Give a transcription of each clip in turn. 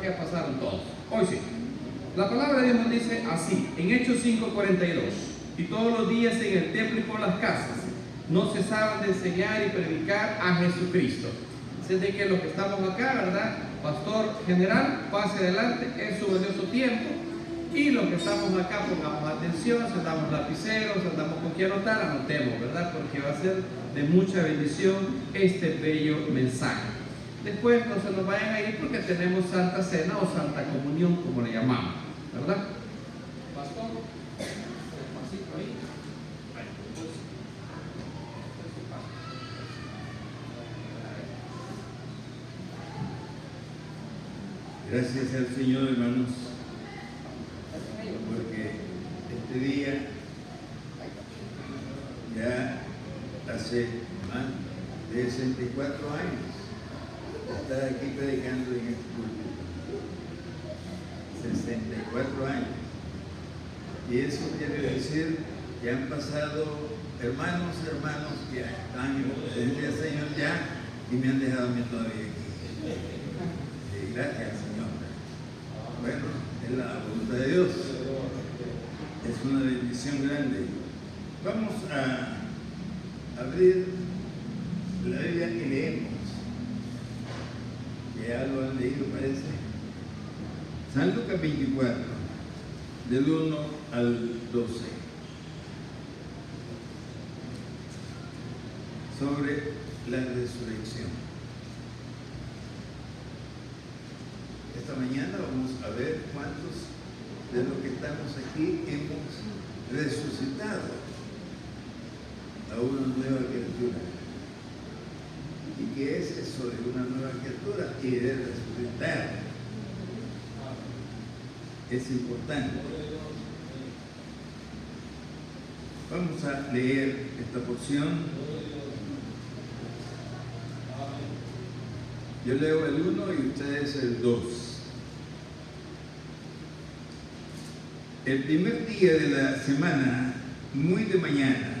que pasaron todos. Hoy sí. La palabra de Dios nos dice así, en Hechos 5:42, y todos los días en el templo y por las casas no cesaban de enseñar y predicar a Jesucristo. Así de que los que estamos acá, ¿verdad? Pastor general, pase adelante, es su valioso tiempo. Y los que estamos acá, pongamos atención, si andamos lapiceros, si andamos con quien anotar, anotemos, ¿verdad? Porque va a ser de mucha bendición este bello mensaje. Después no se nos vayan a ir porque tenemos Santa Cena o Santa Comunión, como le llamamos, ¿verdad? Pastor, despacito ahí. Gracias al Señor, hermanos, porque este día ya hace más de 64 años de estar aquí predicando en este culto. 64 años. Y eso quiere decir que han pasado hermanos que están en presencia del Señor ya y me han dejado a mí todavía aquí. Y gracias, Señor. Bueno, es la voluntad de Dios. Es una bendición grande. Vamos a abrir la Biblia y leemos. Que ya lo han leído, parece. San Lucas 24, del 1 al 12. Sobre la resurrección. Esta mañana vamos a ver cuántos de los que estamos aquí hemos resucitado a una nueva criatura. ¿Y qué es eso de una nueva criatura? Y de resucitar. Es importante. Vamos a leer esta porción. Yo leo el 1 y ustedes el 2. El primer día de la semana, muy de mañana,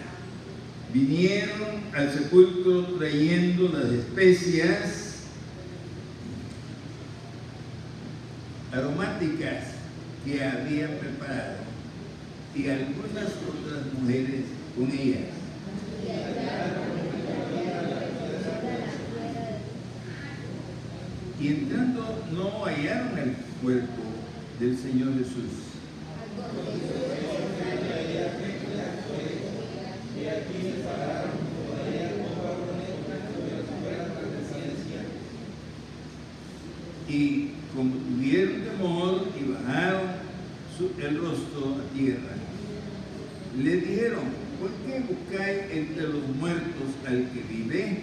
vinieron al sepulcro trayendo las especias aromáticas que habían preparado y algunas otras mujeres con ellas. Y entrando no hallaron el cuerpo del Señor Jesús. Y como tuvieron temor y bajaron el rostro a tierra, le dijeron: ¿por qué buscáis entre los muertos al que vive?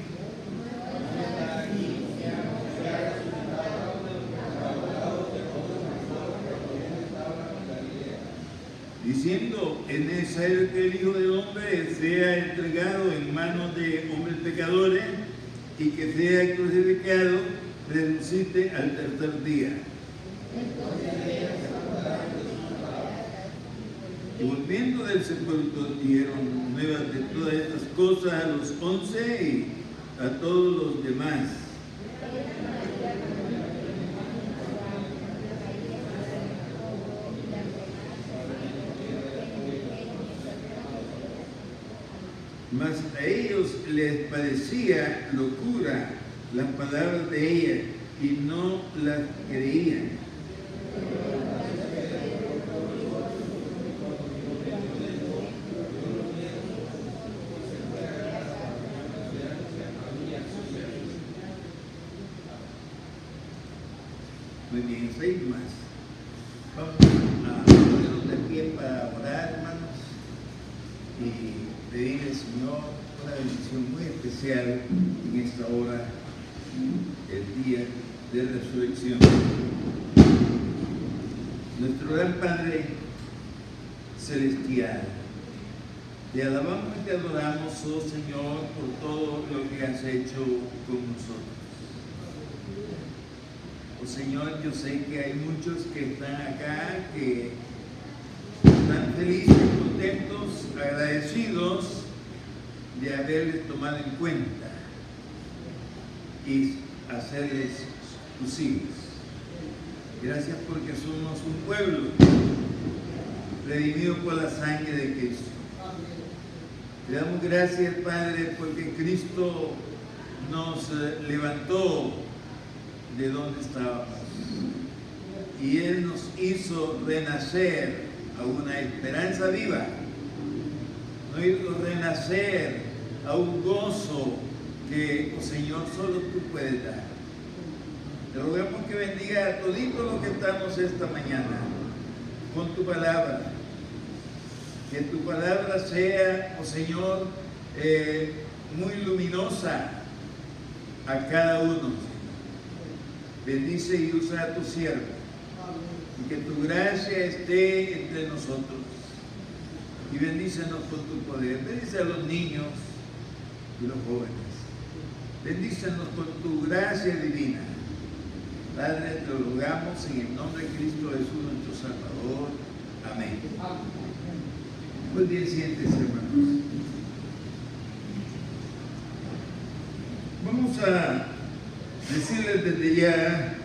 Diciendo: es necesario que el Hijo del Hombre sea entregado en manos de hombres pecadores y que sea crucificado, resucite al tercer día. Y volviendo del sepulcro dieron nuevas de todas estas cosas a los 11 y a todos los demás. Mas a ellos les parecía locura las palabras de ella y no las creían. Muy bien, 6 más. Vamos a ponernos de pie para orar, hermanos, y pedirle al Señor una bendición muy especial en esta hora, el día de resurrección. Nuestro gran Padre celestial, te alabamos y te adoramos, oh Señor, por todo lo que has hecho con nosotros. Oh Señor, yo sé que hay muchos que están acá, que están felices, contentos, agradecidos de haberles tomado en cuenta y hacerles tus hijos. Gracias porque somos un pueblo redimido por la sangre de Cristo. Te damos gracias, Padre, porque Cristo nos levantó de donde estábamos y Él nos hizo renacer a una esperanza viva, nos hizo renacer a un gozo que, oh Señor, solo tú puedes dar. Te rogamos que bendiga a todito lo que estamos esta mañana con tu palabra. Que tu palabra sea, oh Señor, muy luminosa a cada uno. Bendice y usa a tu siervo. Y que tu gracia esté entre nosotros. Y bendícenos con tu poder. Bendice a los niños y los jóvenes. Bendícenos con tu gracia divina. Padre, te lo rogamos en el nombre de Cristo Jesús, nuestro Salvador. Amén. Muy bien, siéntense, hermanos. Vamos a decirles desde ya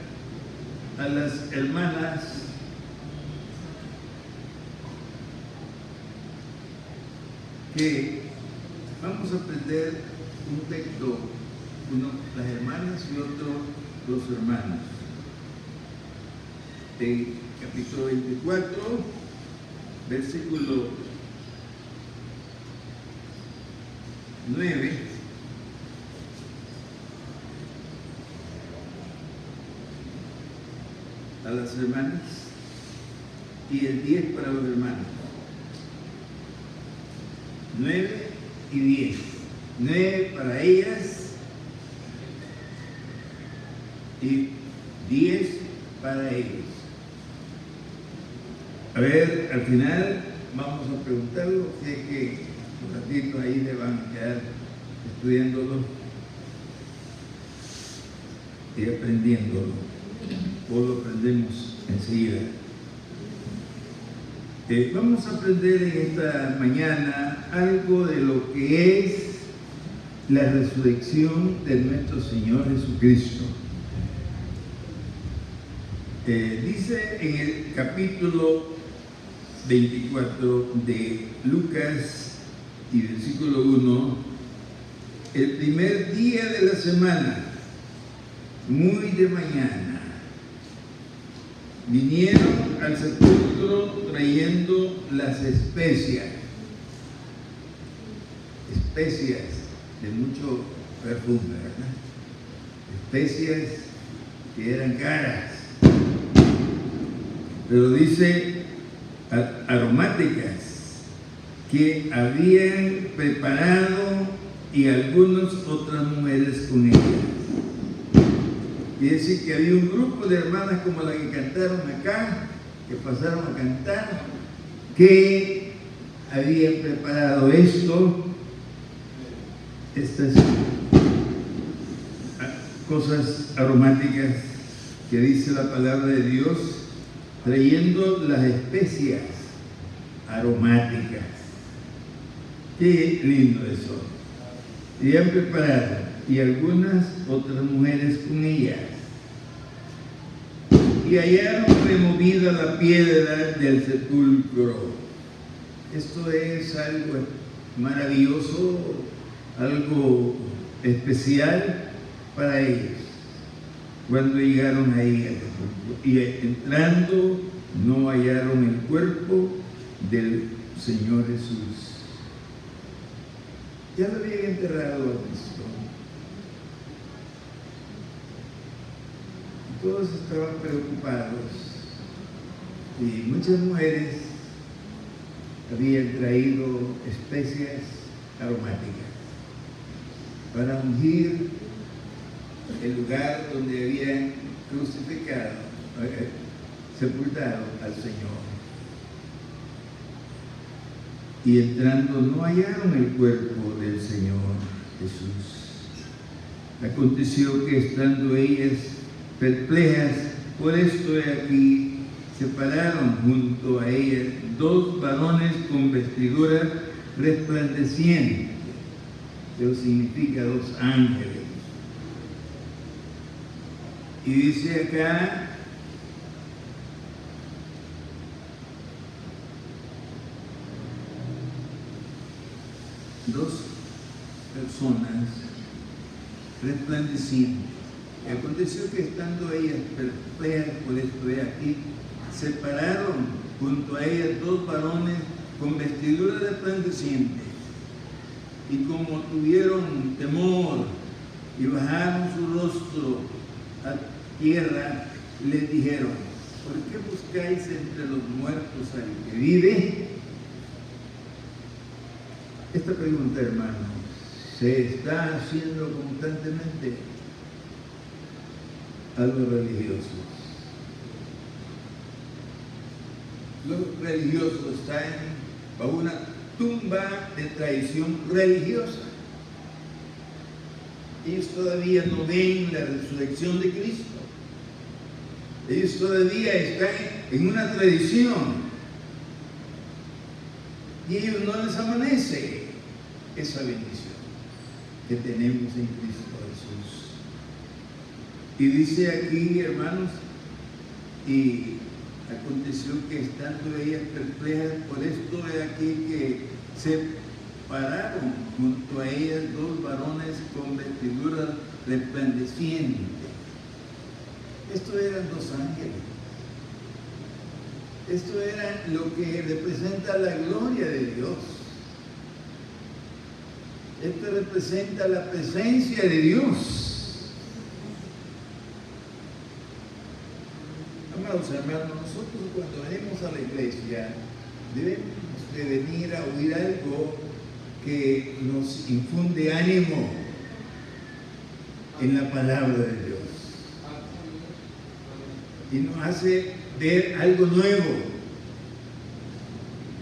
a las hermanas que vamos a aprender un texto, uno las hermanas y otro los hermanos. En capítulo 24, versículo 9, a las hermanas y el 10 para los hermanos. 9 y 10. 9 para ellas y 10 para ellos. A ver, al final vamos a preguntarlo, sé que un ratito ahí le van a quedar estudiándolo y aprendiéndolo, o lo aprendemos enseguida. Vamos a aprender en esta mañana algo de lo que es la resurrección de nuestro Señor Jesucristo. Dice en el capítulo 24 de Lucas y versículo 1, el primer día de la semana, muy de mañana, vinieron al sepulcro trayendo las especias de mucho perfume, ¿verdad? Especias que eran caras, pero dice aromáticas que habían preparado y algunas otras mujeres con ellas. Quiere decir que había un grupo de hermanas como la que cantaron acá, que pasaron a cantar, que habían preparado estas cosas aromáticas que dice la palabra de Dios, trayendo las especias aromáticas. Qué lindo eso. Y han preparado, y algunas otras mujeres con ellas. Y hallaron removida la piedra del sepulcro. Esto es algo maravilloso, algo especial para ellos. Cuando llegaron ahí al sepulcro y entrando no hallaron el cuerpo del Señor Jesús. Ya lo habían enterrado a Cristo. Todos estaban preocupados y muchas mujeres habían traído especias aromáticas para ungir el lugar donde habían crucificado, sepultado al Señor. Y entrando no hallaron el cuerpo del Señor Jesús. Aconteció que estando ellas perplejas, por esto he aquí, se pararon junto a ellas dos varones con vestiduras resplandecientes. Eso significa dos ángeles. Y dice acá dos personas resplandecientes. Y aconteció que estando ellas perplejas por esto de aquí, se pararon junto a ellas dos varones con vestiduras resplandecientes. Y como tuvieron temor y bajaron su rostro a tierra, les dijeron: ¿por qué buscáis entre los muertos al que vive? Esta pregunta, hermanos, se está haciendo constantemente a los religiosos. Los religiosos están bajo una tumba de tradición religiosa. Ellos todavía no ven la resurrección de Cristo. Ellos todavía están en una tradición. Y a ellos no les amanece esa bendición que tenemos en Cristo Jesús. Y dice aquí, hermanos, y aconteció que estando ellas perplejas por esto de aquí, que se pararon junto a ellas dos varones con vestiduras resplandecientes. Estos eran dos ángeles. Esto era lo que representa la gloria de Dios. Esto representa la presencia de Dios. Amados hermanos, nosotros cuando venimos a la iglesia debemos de venir a oír algo que nos infunde ánimo en la palabra de Dios y nos hace ver algo nuevo.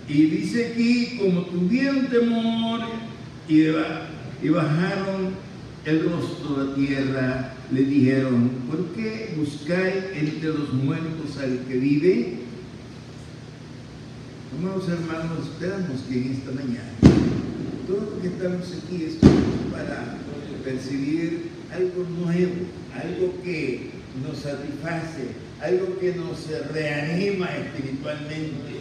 Y dice aquí, como tuvieron temor y bajaron el rostro a la tierra, le dijeron: ¿por qué buscáis entre los muertos al que vive? Amados hermanos, esperamos que en esta mañana, todos los que estamos aquí, estamos para percibir algo nuevo, algo que nos satisface, algo que nos reanima espiritualmente,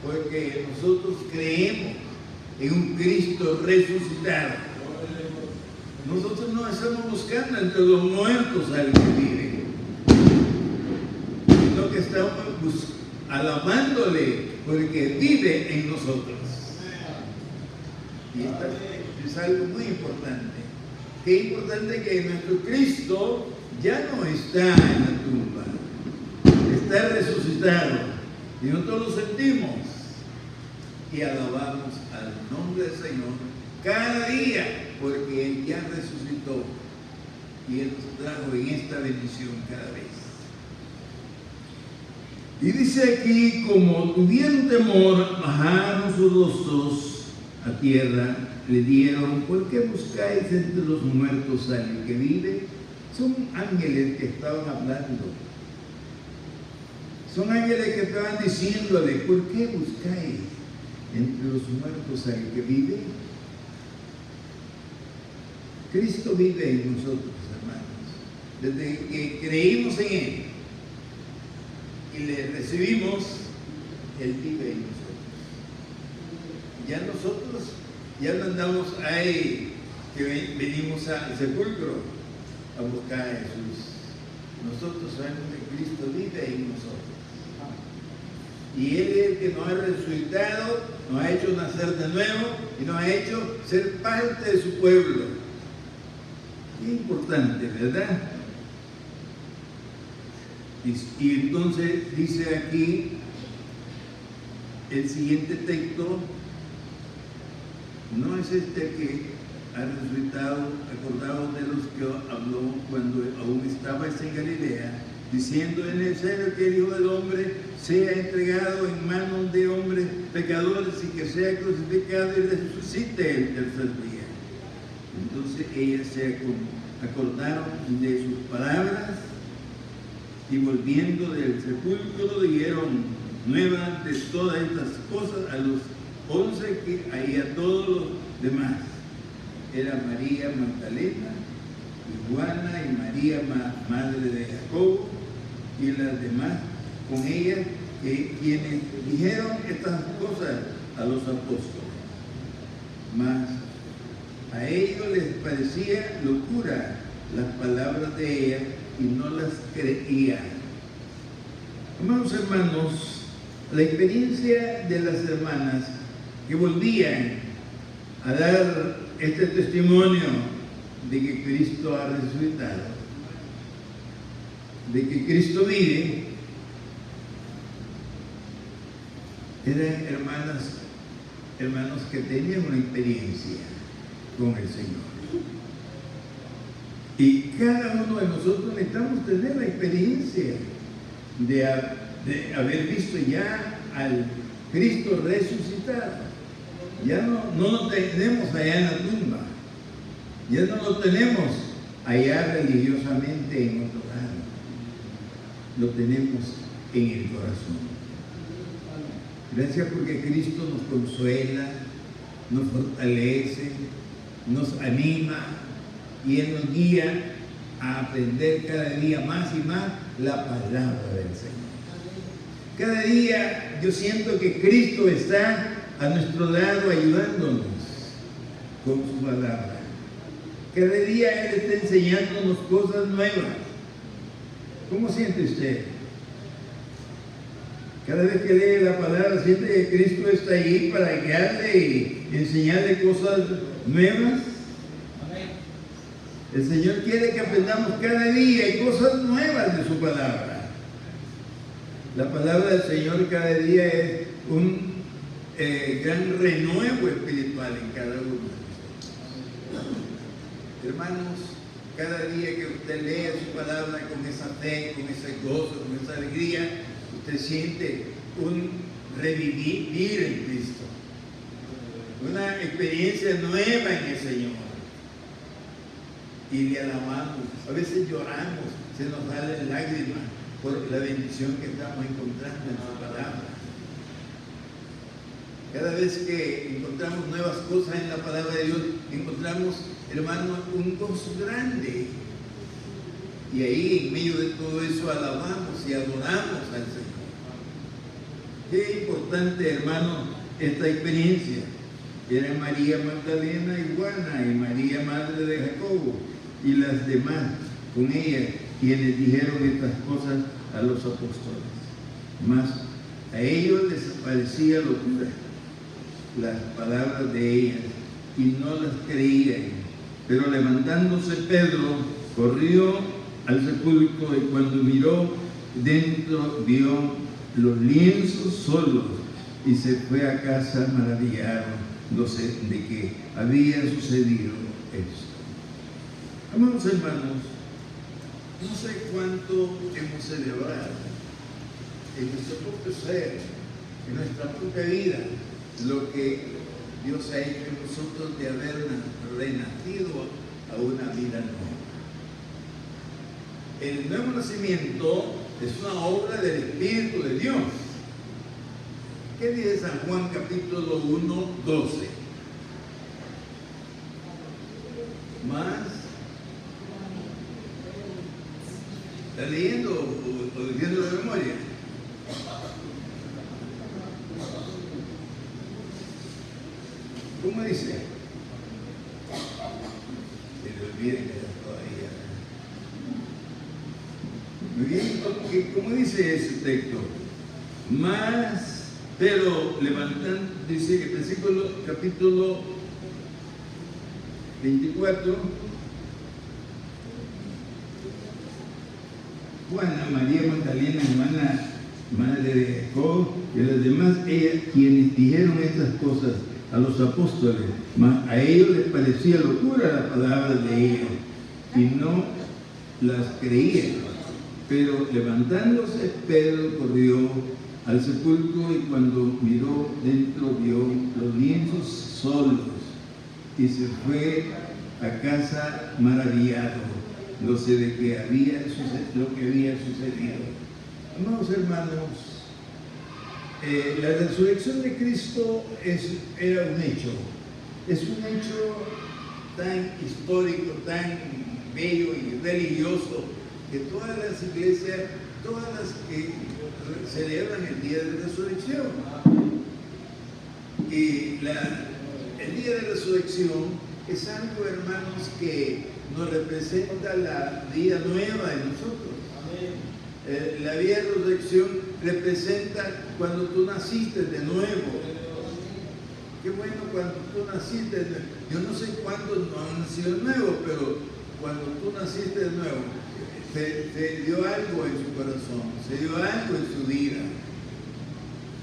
porque nosotros creemos en un Cristo resucitado. Nosotros no estamos buscando entre los muertos al que vive, sino que estamos alabándole porque vive en nosotros. Y esto es algo muy importante. Qué importante que nuestro Cristo ya no está en la tumba, está resucitado, y nosotros lo sentimos y alabamos al nombre del Señor cada día, porque Él ya resucitó y Él nos trajo en esta bendición cada vez. Y dice aquí, como tuvieron temor, bajaron sus rostros a tierra, le dieron: ¿por qué buscáis entre los muertos al que vive? Son ángeles que estaban hablando. Son ángeles que estaban diciéndole: ¿por qué buscáis entre los muertos al que vive? Cristo vive en nosotros, hermanos. Desde que creímos en Él y le recibimos, Él vive en nosotros. Ya no andamos ahí que venimos al sepulcro a buscar a Jesús. Nosotros sabemos que Cristo vive en nosotros. Y Él es el que nos ha resucitado, nos ha hecho nacer de nuevo y nos ha hecho ser parte de su pueblo. Qué importante, ¿verdad? Y entonces dice aquí el siguiente texto, no es este que ha resucitado, acordado de los que habló cuando aún estaba en Galilea, diciendo: es necesario que el Hijo del Hombre sea entregado en manos de hombres pecadores y que sea crucificado y resucite el tercer día. Entonces ellas se acordaron de sus palabras y volviendo del sepulcro dieron nuevas de todas estas cosas a los 11 y a todos los demás. Era María Magdalena, y Juana y María, madre de Jacobo, y las demás con ella, quienes dijeron estas cosas a los apóstoles. mas a ellos les parecía locura las palabras de ella y no las creían. Amados hermanos, la experiencia de las hermanas que volvían a dar este testimonio de que Cristo ha resucitado, de que Cristo vive, eran hermanos que tenían una experiencia con el Señor. Y cada uno de nosotros necesitamos tener la experiencia de haber visto ya al Cristo resucitado. Ya no lo tenemos allá en la tumba, ya no lo tenemos allá religiosamente en otro lado, lo tenemos en el corazón. Gracias porque Cristo nos consuela, nos fortalece, nos anima y Él nos guía a aprender cada día más y más la palabra del Señor. Cada día yo siento que Cristo está a nuestro lado ayudándonos con su palabra. Cada día Él está enseñándonos cosas nuevas. ¿Cómo siente usted? Cada vez que lee la palabra, siente que Cristo está ahí para guiarle y enseñarle cosas nuevas. El Señor quiere que aprendamos cada día cosas nuevas de su palabra. La palabra del Señor cada día es un gran renuevo espiritual en cada uno de nosotros. Hermanos, cada día que usted lee su palabra con esa fe, con ese gozo, con esa alegría, usted siente un revivir en Cristo, una experiencia nueva en el Señor. Y le alabamos, a veces lloramos, se nos salen lágrimas por la bendición que estamos encontrando en su palabra. Cada vez que encontramos nuevas cosas en la palabra de Dios, encontramos, hermanos, un gozo grande. Y ahí, en medio de todo eso, alabamos y adoramos al Señor. Qué importante, hermano, esta experiencia. Era María Magdalena y Juana y María, madre de Jacobo, y las demás con ella, quienes dijeron estas cosas a los apóstoles. Mas a ellos les parecía locura las palabras de ellas y no las creían. Pero levantándose Pedro, corrió al sepulcro y cuando miró dentro vio los lienzos solos y se fue a casa maravillado de que había sucedido esto. Amados hermanos, no sé cuánto hemos celebrado en nuestro propio ser, en nuestra propia vida, lo que Dios ha hecho en nosotros de haber renacido a una vida nueva. El nuevo nacimiento es una obra del Espíritu de Dios. ¿Qué dice San Juan capítulo 1, 12? Más, ¿está leyendo o diciendo de memoria? ¿Cómo dice? Se le olvida que está todavía. Muy bien, ¿cómo dice ese texto? Más, pero levantan, dice que versículo, capítulo 24, Juana, María Magdalena, hermana, madre de Jacob, y las demás, ellas, quienes dijeron estas cosas a los apóstoles, mas a ellos les parecía locura la palabra de ellos, y no las creían. Pero levantándose, Pedro corrió al sepulcro y cuando miró dentro vio los lienzos solos y se fue a casa maravillado, lo que había sucedido. Amados hermanos, la resurrección de Cristo era un hecho, es un hecho tan histórico, tan bello y religioso, que todas las iglesias, todas las que celebran el día de resurrección, y El día de la resurrección es algo, hermanos, que nos representa la vida nueva de nosotros. La vida de la resurrección representa cuando tú naciste de nuevo. Qué bueno cuando tú naciste de nuevo. Yo no sé cuándo no has nacido de nuevo, pero cuando tú naciste de nuevo, se dio algo en su corazón, se dio algo en su vida.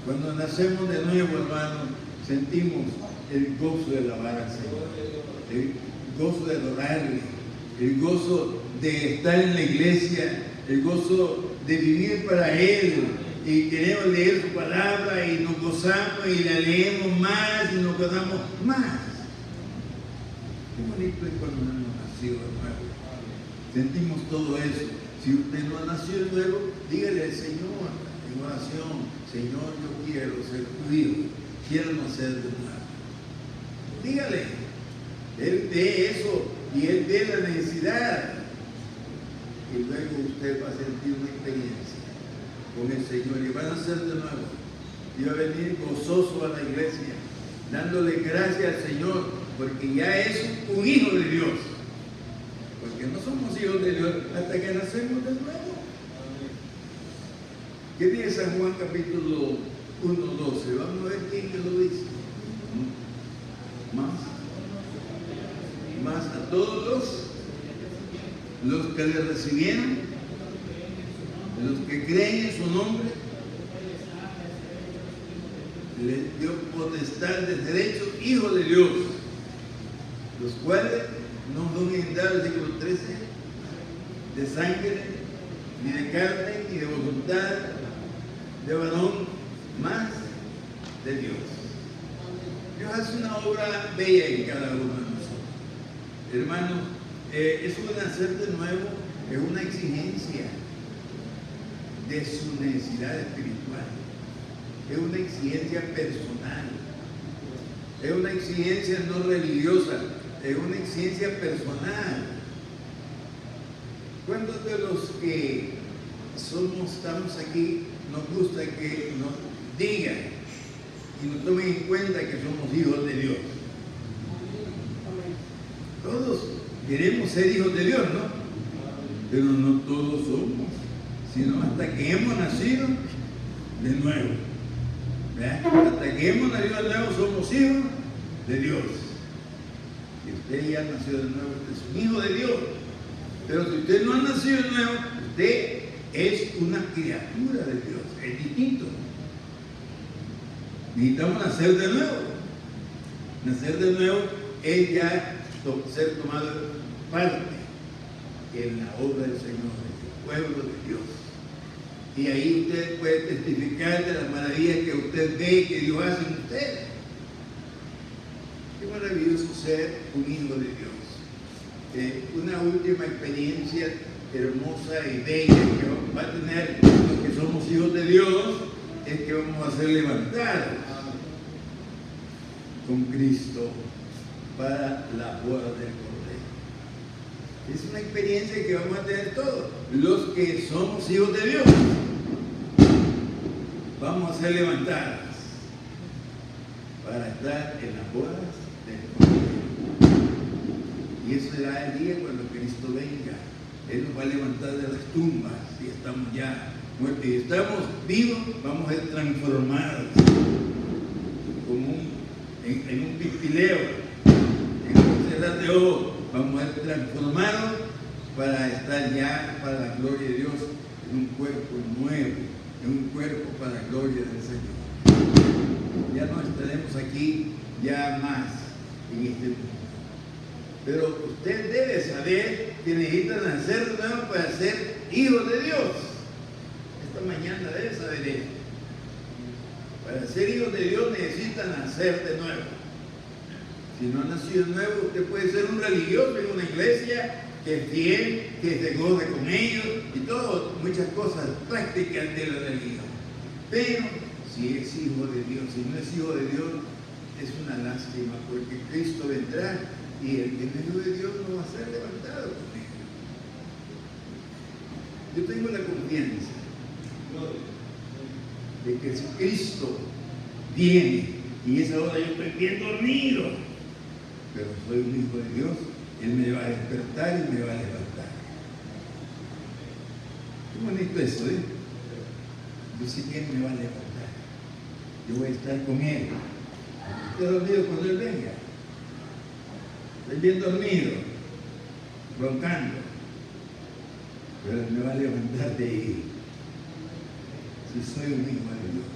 Cuando nacemos de nuevo, hermanos, sentimos el gozo de alabar al Señor, el gozo de adorarle, el gozo de estar en la iglesia, el gozo de vivir para Él, y queremos leer su palabra y nos gozamos y la leemos más y nos gozamos más. Qué bonito es cuando hemos nacido de nuevo. Sentimos todo eso. Si usted no ha nacido de nuevo, dígale al Señor en oración: Señor, yo quiero ser tu hijo, quiero nacer de nuevo. Dígale. Él ve eso y Él ve la necesidad. Y luego usted va a sentir una experiencia con el Señor y van a nacer de nuevo. Y va a venir gozoso a la iglesia, dándole gracias al Señor, porque ya es un hijo de Dios. Porque no somos hijos de Dios hasta que nacemos de nuevo. ¿Qué dice San Juan capítulo 1:12? Vamos a ver quién lo dice. Más a todos los que le recibieron, los que creen en su nombre, les dio potestad de derecho, hijos de Dios, los cuales no son engendrados, versículo 13, de sangre, ni de carne, ni de voluntad de varón, más de Dios. Dios hace una obra bella en cada uno de nosotros. Hermanos, eso de nacer de nuevo es una exigencia de su necesidad espiritual. Es una exigencia personal. Es una exigencia no religiosa. Es una exigencia personal. ¿Cuántos de los que estamos aquí nos gusta que nos digan y nos tomen en cuenta que somos hijos de Dios? Todos queremos ser hijos de Dios, ¿no? Pero no todos somos, sino hasta que hemos nacido de nuevo. ¿Verdad? Hasta que hemos nacido de nuevo somos hijos de Dios. Si usted ya nació de nuevo, usted es un hijo de Dios. Pero si usted no ha nacido de nuevo, usted es una criatura de Dios. Es distinto. Necesitamos nacer de nuevo. Nacer de nuevo es ya ser tomado parte en la obra del Señor, el pueblo de Dios. Y ahí usted puede testificar de las maravillas que usted ve que Dios hace en usted. Qué maravilloso ser un hijo de Dios. Una última experiencia hermosa y bella que va a tener los que somos hijos de Dios es que vamos a ser levantados con Cristo para la boda del Cordero. Es una experiencia que vamos a tener todos los que somos hijos de Dios. Vamos a ser levantados para estar en las bodas del Cordero. Y eso será el día cuando Cristo venga. Él nos va a levantar de las tumbas y estamos ya muertos y estamos vivos, vamos a ser transformados como en un pistileo. De ojos, vamos a ser transformados para estar ya para la gloria de Dios en un cuerpo nuevo, en un cuerpo para la gloria del Señor. Ya no estaremos aquí ya más en este mundo. Pero usted debe saber que necesita nacer de nuevo para ser hijo de Dios. Esta mañana debe saber eso. Para ser hijo de Dios necesita nacer de nuevo. Si no ha nacido de nuevo, usted puede ser un religioso en una iglesia que es fiel, que se goce con ellos y todo, muchas cosas prácticas de la religión. Pero si es hijo de Dios, si no es hijo de Dios, es una lástima, porque Cristo vendrá y el que no es hijo de Dios no va a ser levantado con él. Yo tengo la confianza de que si Cristo viene y esa hora yo estoy bien dormido, pero soy un hijo de Dios. Él me va a despertar y me va a levantar. Qué bonito eso, ¿eh? Yo sé que Él me va a levantar. Yo voy a estar con Él. Esté dormido cuando Él venga. Estoy bien dormido, roncando. Pero Él me va a levantar de ahí. Si soy un hijo de Dios.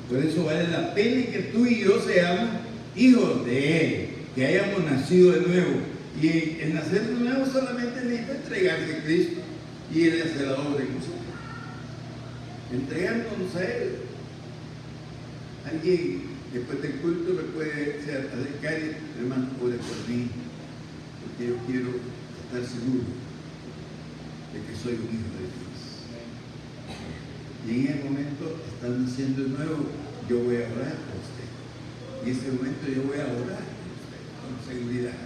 Por eso vale la pena que tú y yo seamos hijos de Él, que hayamos nacido de nuevo. Y el nacer de nuevo solamente necesita entregarse a Cristo y Él hace la obra en nosotros. Entregándonos a Él. Alguien después del culto me puede acercar y hermano, ore por mí, porque yo quiero estar seguro de que soy un hijo de Dios. Y en el momento están naciendo de nuevo, yo voy a orar por usted. Y en ese momento yo voy a orar por usted, con seguridad.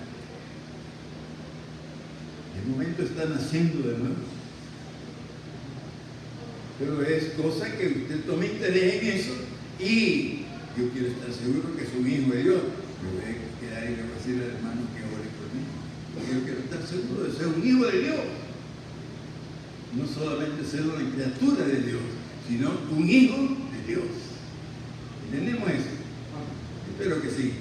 En el momento está naciendo de nuevo. Pero es cosa que usted tome interés en eso y yo quiero estar seguro que soy un hijo de Dios. Me voy a quedar y le voy a decir al hermano que ore por mí. Porque yo quiero estar seguro de ser un hijo de Dios. No solamente ser una criatura de Dios, sino un hijo de Dios. ¿Entendemos eso? Espero que sí.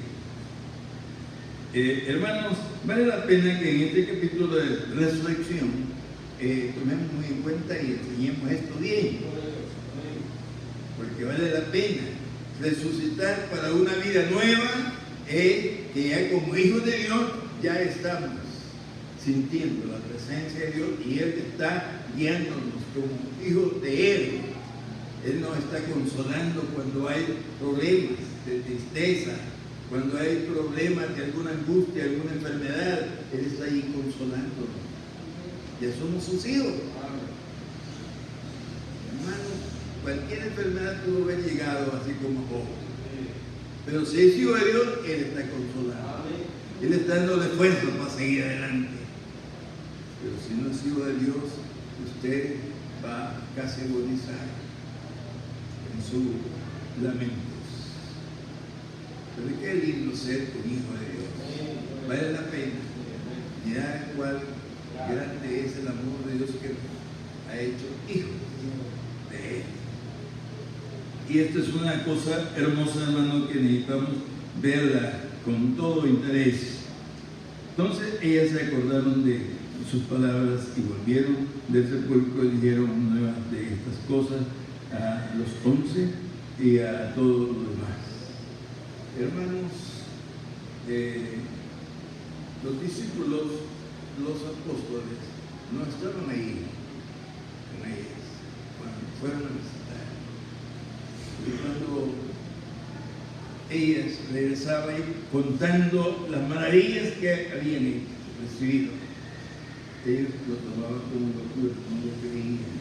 Hermanos, vale la pena que en este capítulo de resurrección tomemos muy en cuenta y enseñemos esto bien. Porque vale la pena resucitar para una vida nueva, que ya como hijos de Dios ya estamos sintiendo la presencia de Dios y Él está guiándonos como hijos de Él. Él nos está consolando cuando hay problemas de tristeza, cuando hay problemas de alguna angustia, alguna enfermedad. Él está ahí consolándonos. Ya somos sus hijos. Hermano, cualquier enfermedad pudo haber llegado así como Job. Pero si es hijo de Dios, Él está consolando. Él está dándole fuerza para seguir adelante. Pero si no es hijo de Dios, usted va casi a agonizar en sus lamentos. Pero qué lindo ser un hijo de Dios. Vale la pena. Mirar cuál grande es el amor de Dios que ha hecho hijos de Él. Y esto es una cosa hermosa, hermano, que necesitamos verla con todo interés. Entonces ellas se acordaron de sus palabras y volvieron del sepulcro y dijeron nuevas de estas cosas a los 11 y a todos los demás. Hermanos, los discípulos, los apóstoles, no estaban ahí con ellas cuando fueron a visitar. Y cuando ellas regresaban contando las maravillas que habían recibido, ellos lo tomaban como locura, no lo creían.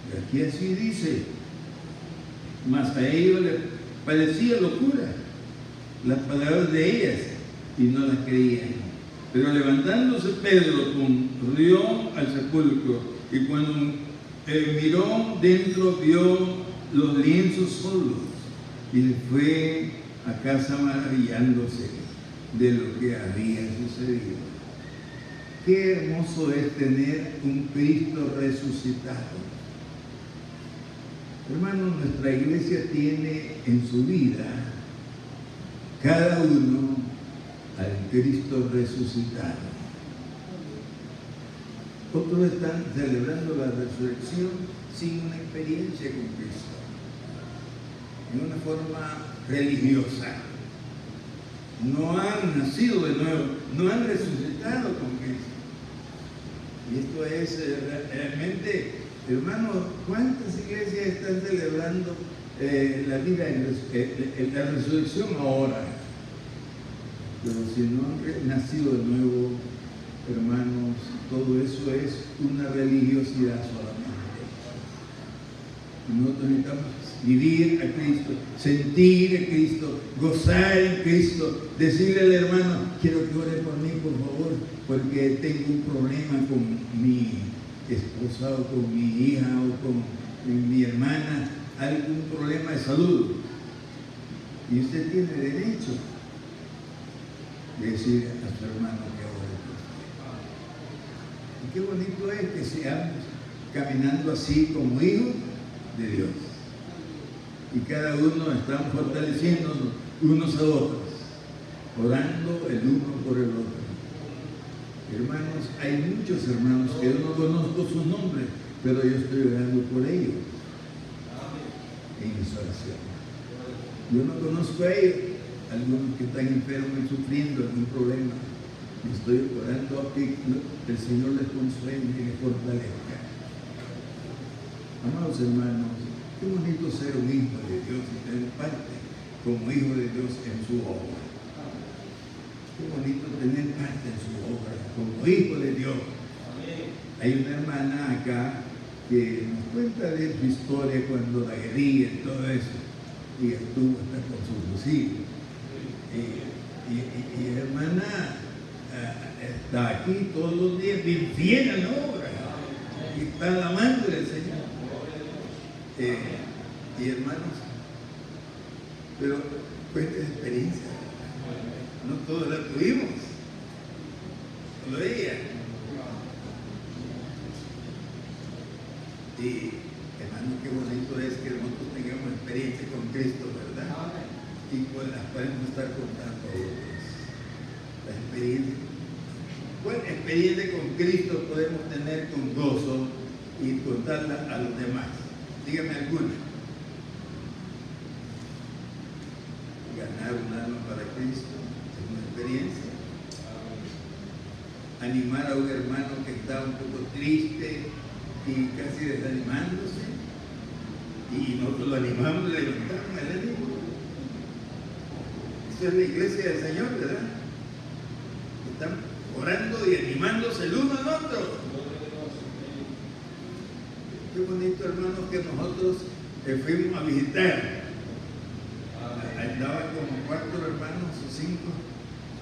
Y aquí así dice, mas a ellos les parecía locura las palabras de ellas y no las creían. Pero levantándose Pedro corrió al sepulcro y cuando miró dentro vio los lienzos solos y fue a casa maravillándose de lo que había sucedido. Qué hermoso es tener un Cristo resucitado. Hermanos, nuestra iglesia tiene en su vida cada uno al Cristo resucitado. Otros están celebrando la resurrección sin una experiencia con Cristo, en una forma religiosa. No han nacido de nuevo, no han resucitado con Cristo. Y esto es realmente, hermanos, ¿cuántas iglesias están celebrando la vida, la resurrección ahora? Pero si no han nacido de nuevo, hermanos, todo eso es una religiosidad solamente. Nosotros necesitamos vivir a Cristo, sentir a Cristo, gozar en Cristo, decirle al hermano, quiero que ore por mí, por favor, porque tengo un problema con mi esposa o con mi hija o con mi hermana, algún problema de salud. Y usted tiene derecho decir a su hermano que ore por usted. Y qué bonito es que seamos caminando así como hijos de Dios. Y cada uno estamos fortaleciéndonos unos a otros, orando el uno por el otro. Hermanos, hay muchos hermanos que yo no conozco sus nombres, pero yo estoy orando por ellos en mis oraciones. Yo no conozco a ellos, algunos que están enfermos y sufriendo algún problema. Y estoy orando a que el Señor les consuele y les fortalezca. Amados hermanos, qué bonito ser un hijo de Dios y tener parte como hijo de Dios en su obra. Qué bonito tener parte en su obra como hijo de Dios. Hay una hermana acá que nos cuenta de su historia cuando la guerrilla y todo eso, y estuvo hasta con sus hijos. Y hermana está aquí todos los días bien fiel a la obra y está alabando al Señor. Y hermanos, pero cuesta experiencia, no todos la tuvimos, solo ella. Y hermano, qué bonito es que nosotros tengamos experiencia con Cristo, ¿verdad? Y pues las podemos estar contando a otros. La experiencia. ¿Cuál experiencia con Cristo podemos tener con gozo y contarla a los demás? Dígame alguna. Ganar un alma para Cristo es una experiencia. Animar a un hermano que está un poco triste y casi desanimándose, y nosotros lo animamos, le levantamos el ánimo. Esa es la iglesia del Señor, ¿verdad? Están orando y animándose el uno al otro. Qué bonito, hermanos, que nosotros fuimos a visitar. Andaban como 4 hermanos o 5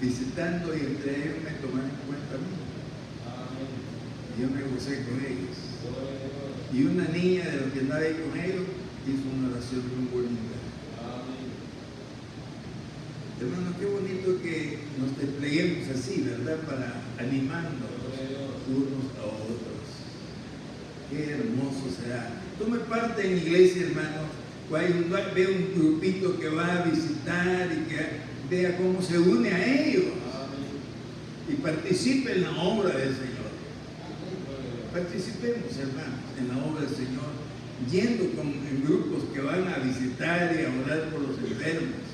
visitando, y entre ellos me tomaron en cuenta a mí. Yo me gocé con ellos. Y una niña de los que andaba ahí con ellos hizo una oración muy bonita. Hermanos, qué bonito que nos despleguemos así, ¿verdad? Para animarnos unos a otros. Qué hermoso será. Tome parte en la iglesia, hermanos. Ve un grupito que va a visitar y que vea cómo se une a ellos. Y participe en la obra del Señor. Participemos, hermanos, en la obra del Señor, yendo en grupos que van a visitar y a orar por los enfermos.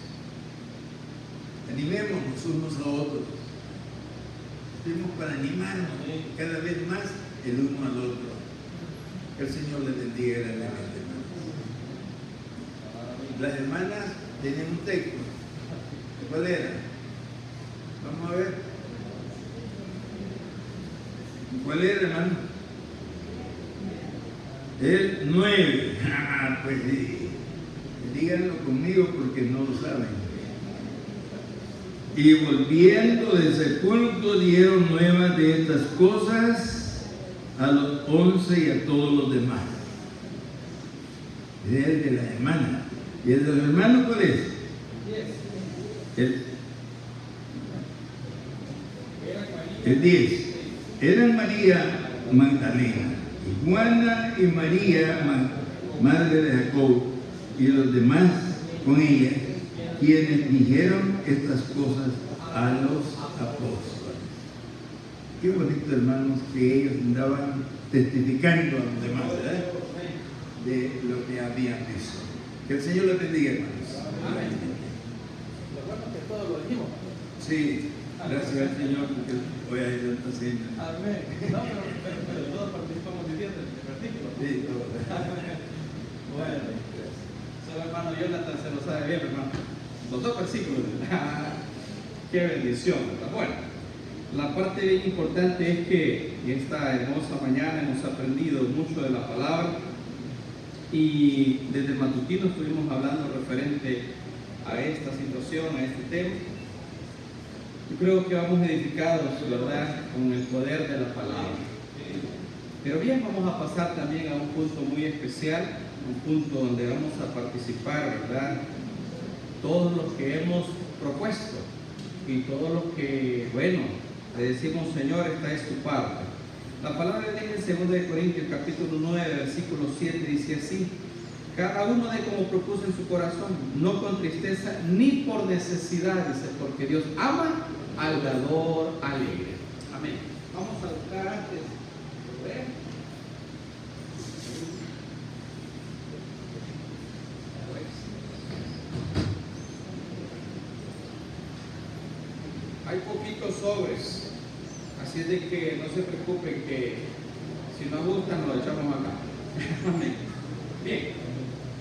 Animémonos unos a otros. Estemos para animarnos cada vez más el uno al otro. Que el Señor les bendiga grandemente, hermanos. Las hermanas tenían un texto. ¿Cuál era? Vamos a ver. ¿Cuál era, hermano? El 9. Pues sí. Díganlo conmigo porque no lo saben. Y volviendo del sepulcro dieron nuevas de estas cosas a los 11 y a todos los demás. Es el de las hermanas. ¿Y el de los hermanos cuál es? 10. Eran María Magdalena, y Juana y María, madre de Jacob, y los demás con ella, quienes dijeron estas cosas a los apóstoles. Qué bonito, hermanos, que ellos andaban testificando a los demás, ¿verdad? De lo que habían visto. Que el Señor les bendiga, hermanos. Amén. Lo bueno es que todos lo dijimos. Sí, gracias al Señor porque hoy hay tanta señal. Amén. No, pero todos participamos diciendo el versículo. Sí, todos. Bueno, solo hermano Jonathan se lo sabe bien, hermano. Los 2 versículos. Qué bendición, ¿verdad? Bueno, la parte bien importante es que en esta hermosa mañana hemos aprendido mucho de la palabra, y desde el matutino estuvimos hablando referente a esta situación, a este tema. Yo creo que vamos edificados, ¿verdad?, con el poder de la palabra. Pero bien, vamos a pasar también a un punto muy especial, un punto donde vamos a participar, ¿verdad?, todos los que hemos propuesto y todo lo que, bueno, le decimos, Señor, esta es tu parte. La palabra de Dios en 2 Corintios capítulo 9, versículo 7 dice así: cada uno de como propuso en su corazón, no con tristeza ni por necesidad, dice, porque Dios ama al dador alegre. Amén. Vamos a buscar antes. Hay poquitos sobres, así de que no se preocupen, que si no gustan lo echamos acá. Amén. Bien,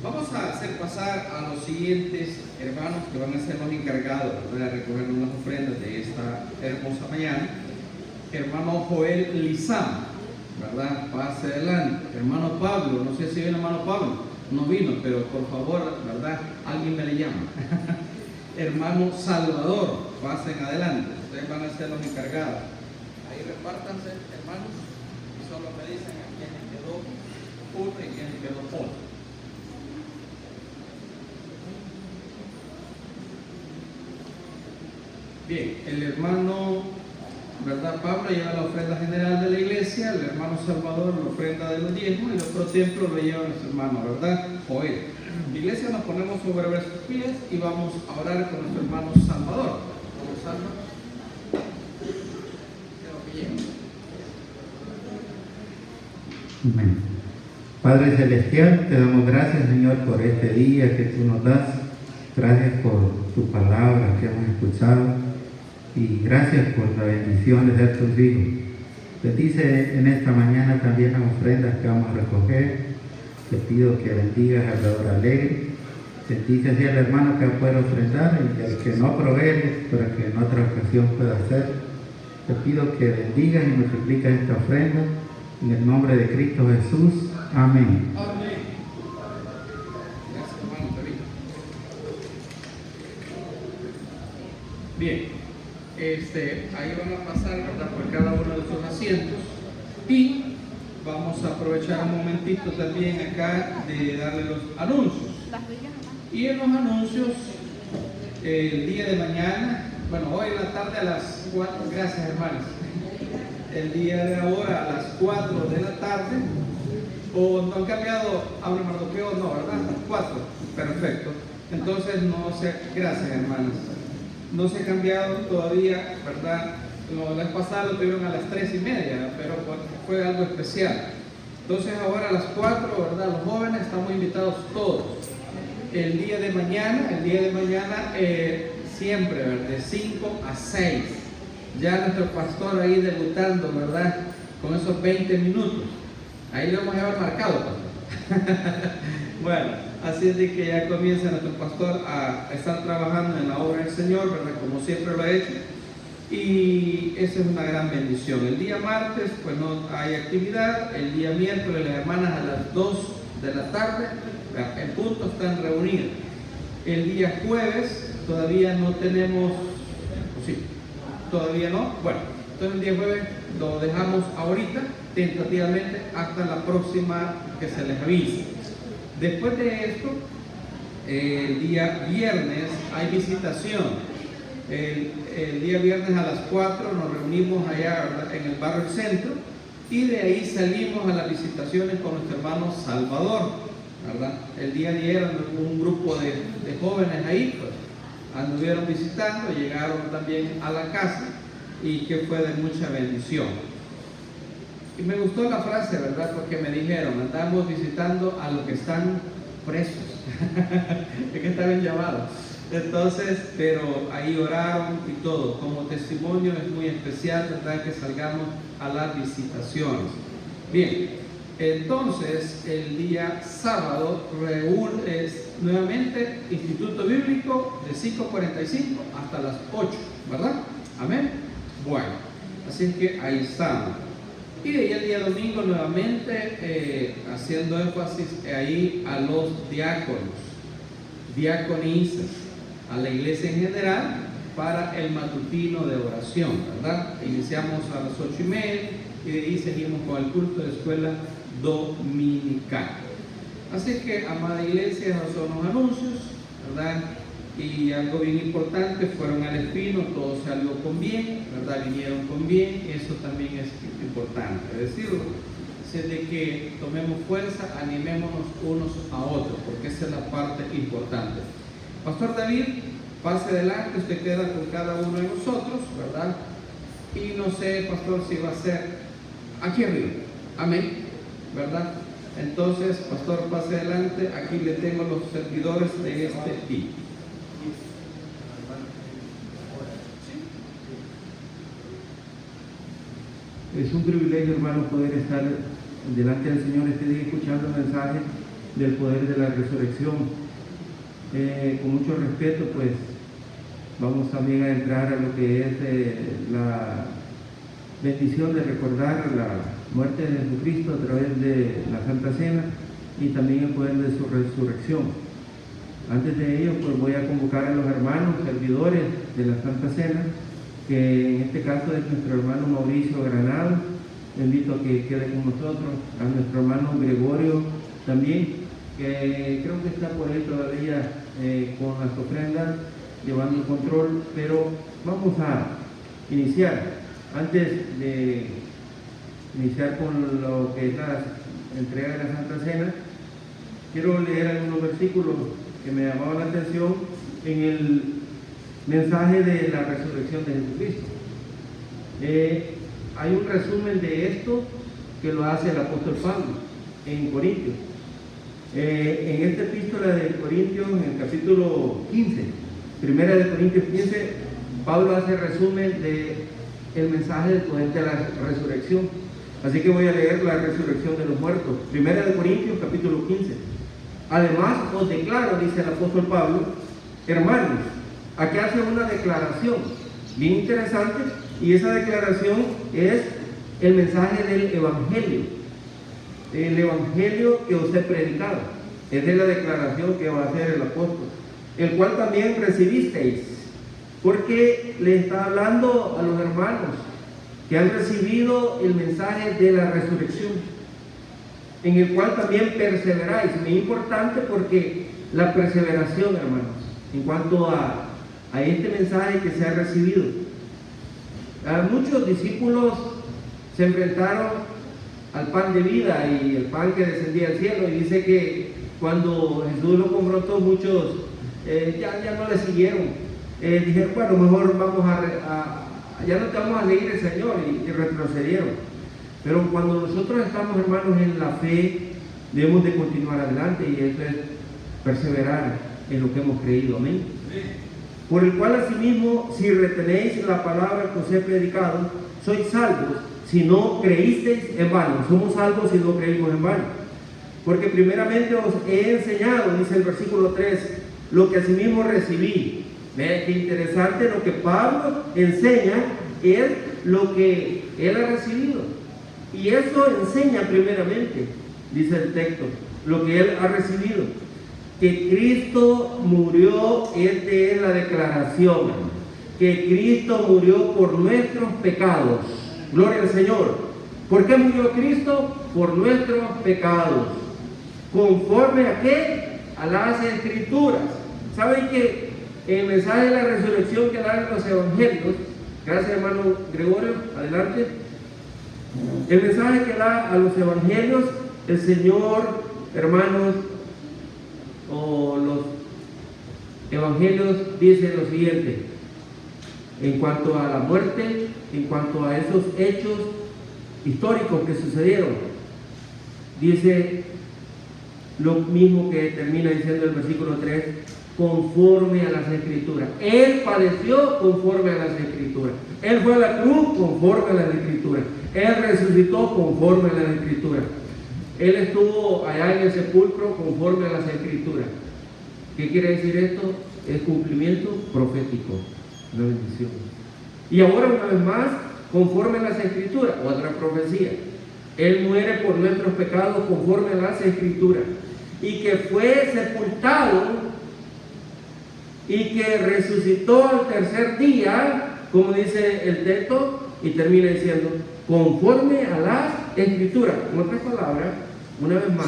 vamos a hacer pasar a los siguientes hermanos que van a ser los encargados de recoger las ofrendas de esta hermosa mañana. Hermano Joel Lizam, ¿verdad? Pase adelante. Hermano Pablo, no sé si viene hermano Pablo, no vino, pero por favor, ¿verdad? Alguien me le llama. Hermano Salvador, pasen adelante, ustedes van a ser los encargados. Ahí repártanse, hermanos, y solo me dicen a quién les quedó uno y quién les quedó otro. Bien, el hermano, ¿verdad? Pablo lleva la ofrenda general de la iglesia, el hermano Salvador la ofrenda de los diezmos y el otro templo lo lleva nuestro hermano, ¿verdad? Joel. Iglesia, nos ponemos sobre nuestros pies y vamos a orar con nuestro hermano Salvador. ¿Cómo salva? Amén. Padre Celestial, te damos gracias, Señor, por este día que tú nos das. Gracias por tu palabra que hemos escuchado y gracias por la bendición de ser tus hijos. Bendice en esta mañana también las ofrendas que vamos a recoger. Te pido que bendigas al dador alegre. Bendice así al hermano que va a poder ofrendar y al que no provee para que en otra ocasión pueda hacer. Te pido que bendigas y multipliques esta ofrenda en el nombre de Cristo Jesús. Amén. Amén. Gracias, hermano David. Bien, ahí van a pasar, ¿verdad?, por cada uno de sus asientos y vamos a aprovechar un momentito también acá de darle los anuncios. Y en los anuncios, el día de mañana, bueno, hoy en la tarde a las 4, gracias hermanos, el día de ahora a las 4 de la tarde, o no han cambiado a un Mardoqueo, no, ¿verdad? A las 4, perfecto. Entonces no sé, gracias hermanos, no se ha cambiado todavía, ¿verdad? La vez pasada lo tuvieron a las 3:30, pero fue algo especial. Entonces ahora a las 4, ¿verdad? Los jóvenes estamos invitados todos. El día de mañana, siempre, ¿verdad? De 5 a 6. Ya nuestro pastor ahí debutando, ¿verdad? Con esos 20 minutos. Ahí lo hemos llevado marcado, pastor. Bueno, así es de que ya comienza nuestro pastor a estar trabajando en la obra del Señor, ¿verdad? Como siempre lo ha hecho. Y esa es una gran bendición. El día martes pues no hay actividad. El día miércoles las hermanas a las 2 de la tarde en punto están reunidas. El día jueves todavía no tenemos, sí, todavía no. Bueno, entonces el día jueves lo dejamos ahorita tentativamente hasta la próxima que se les avise. Después de esto, el día viernes hay visitación. El día viernes a las 4 nos reunimos allá, ¿verdad?, en el barrio del centro, y de ahí salimos a las visitaciones con nuestro hermano Salvador, ¿verdad? El día de ayer un grupo de jóvenes ahí pues anduvieron visitando, llegaron también a la casa y que fue de mucha bendición. Y me gustó la frase, ¿verdad?, porque me dijeron, andamos visitando a los que están presos, es que estaban llamados. Entonces, pero ahí oraron y todo. Como testimonio es muy especial, ¿verdad?, que salgamos a las visitaciones. Bien, entonces el día sábado es nuevamente Instituto Bíblico de 5:45 hasta las 8, ¿verdad? Amén. Bueno, así es que ahí estamos. Y de ahí el día domingo nuevamente haciendo énfasis ahí a los diáconos, diaconisas, a la iglesia en general para el matutino de oración, ¿verdad? Iniciamos a las 8:30 y de ahí seguimos con el culto de escuela dominical. Así que, amada iglesia, esos son los anuncios, ¿verdad? Y algo bien importante, fueron al Espino, todo salió con bien, ¿verdad? Vinieron con bien, eso también es importante decirlo. Es de que tomemos fuerza, animémonos unos a otros, porque esa es la parte importante. Pastor David, pase adelante, usted queda con cada uno de nosotros, ¿verdad? Y no sé, pastor, si va a ser aquí arriba, amén, ¿verdad? Entonces, pastor, pase adelante, aquí le tengo los servidores de este día. Es un privilegio, hermano, poder estar delante del Señor este día escuchando el mensaje del poder de la resurrección. Con mucho respeto, pues vamos también a entrar a lo que es la bendición de recordar la muerte de Jesucristo a través de la Santa Cena y también el poder de su resurrección. Antes de ello, pues voy a convocar a los hermanos servidores de la Santa Cena, que en este caso es nuestro hermano Mauricio Granado. Le invito a que quede con nosotros, a nuestro hermano Gregorio también, que creo que está por ahí todavía con las ofrendas, llevando el control, pero vamos a iniciar. Antes de iniciar con lo que es la entrega de la Santa Cena, quiero leer algunos versículos que me llamaban la atención en el mensaje de la resurrección de Jesucristo. Hay un resumen de esto que lo hace el apóstol Pablo en Corintios. En esta epístola de Corintios, en el capítulo 15, primera de Corintios 15, Pablo hace resumen del mensaje del poder de la resurrección. Así que voy a leer la resurrección de los muertos. Primera de Corintios, capítulo 15. Además, os declaro, dice el apóstol Pablo, hermanos, aquí hace una declaración bien interesante, y esa declaración es el mensaje del Evangelio. El Evangelio que os he predicado. Esa es la declaración que va a hacer el apóstol, el cual también recibisteis, porque le está hablando a los hermanos que han recibido el mensaje de la resurrección, en el cual también perseveráis. Es importante porque la perseveración, hermanos, en cuanto a este mensaje que se ha recibido. Muchos discípulos se enfrentaron al pan de vida y el pan que descendía del cielo, y dice que cuando Jesús lo confrontó, muchos ya no le siguieron. Dijeron, bueno, mejor vamos ya no te vamos a seguir el Señor, y retrocedieron. Pero cuando nosotros estamos, hermanos, en la fe, debemos de continuar adelante, y eso es perseverar en lo que hemos creído. Amén. Por el cual asimismo, si retenéis la palabra que os he predicado, sois salvos, si no creísteis en vano. Somos salvos si no creímos en vano. Porque primeramente os he enseñado, dice el versículo 3, lo que asimismo recibí. Vean qué interesante, lo que Pablo enseña es lo que él ha recibido. Y eso enseña primeramente, dice el texto, lo que él ha recibido. Que Cristo murió, esta es la declaración, que Cristo murió por nuestros pecados. Gloria al Señor. ¿Por qué murió Cristo? Por nuestros pecados. ¿Conforme a qué? A las Escrituras. ¿Saben que el mensaje de la resurrección que dan los evangelios, gracias hermano Gregorio, adelante, el mensaje que da a los evangelios, el Señor, hermanos, o los evangelios dice lo siguiente en cuanto a la muerte, en cuanto a esos hechos históricos que sucedieron. Dice lo mismo que termina diciendo el versículo 3, conforme a las Escrituras. Él padeció conforme a las Escrituras. Él fue a la cruz conforme a las Escrituras. Él resucitó conforme a las Escrituras. Él estuvo allá en el sepulcro conforme a las Escrituras. ¿Qué quiere decir esto? Es cumplimiento profético, una bendición. Y ahora una vez más, conforme a las Escrituras, otra profecía. Él muere por nuestros pecados conforme a las Escrituras, y que fue sepultado y que resucitó al tercer día, como dice el texto, y termina diciendo, conforme a las Escrituras. En otras palabras, una vez más,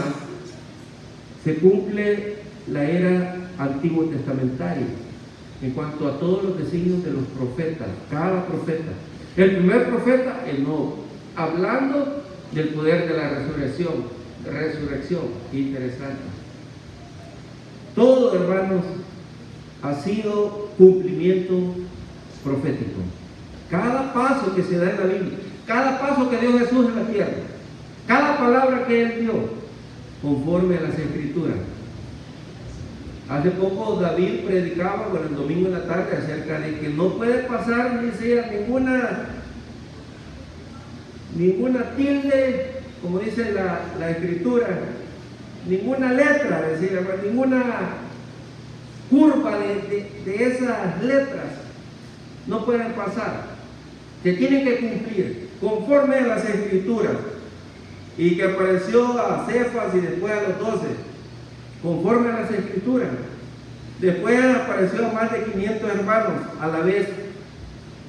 se cumple la era antiguo testamentaria. en cuanto a todos los designios de los profetas, cada profeta. El primer profeta, el Enoc, hablando del poder de la resurrección. Qué interesante. Todo, hermanos, ha sido cumplimiento profético. Cada paso que se da en la Biblia, cada paso que dio Jesús en la tierra, cada palabra que Él dio, conforme a las Escrituras. Hace poco David predicaba, bueno, el domingo en la tarde, acerca de que no puede pasar, dice, ninguna tilde, como dice la Escritura, ninguna letra, es decir, ninguna curva de esas letras no pueden pasar. Se tienen que cumplir conforme a las Escrituras. Y que apareció a Cefas y después a los 12, conforme a las Escrituras. Después apareció a más de 500 hermanos a la vez.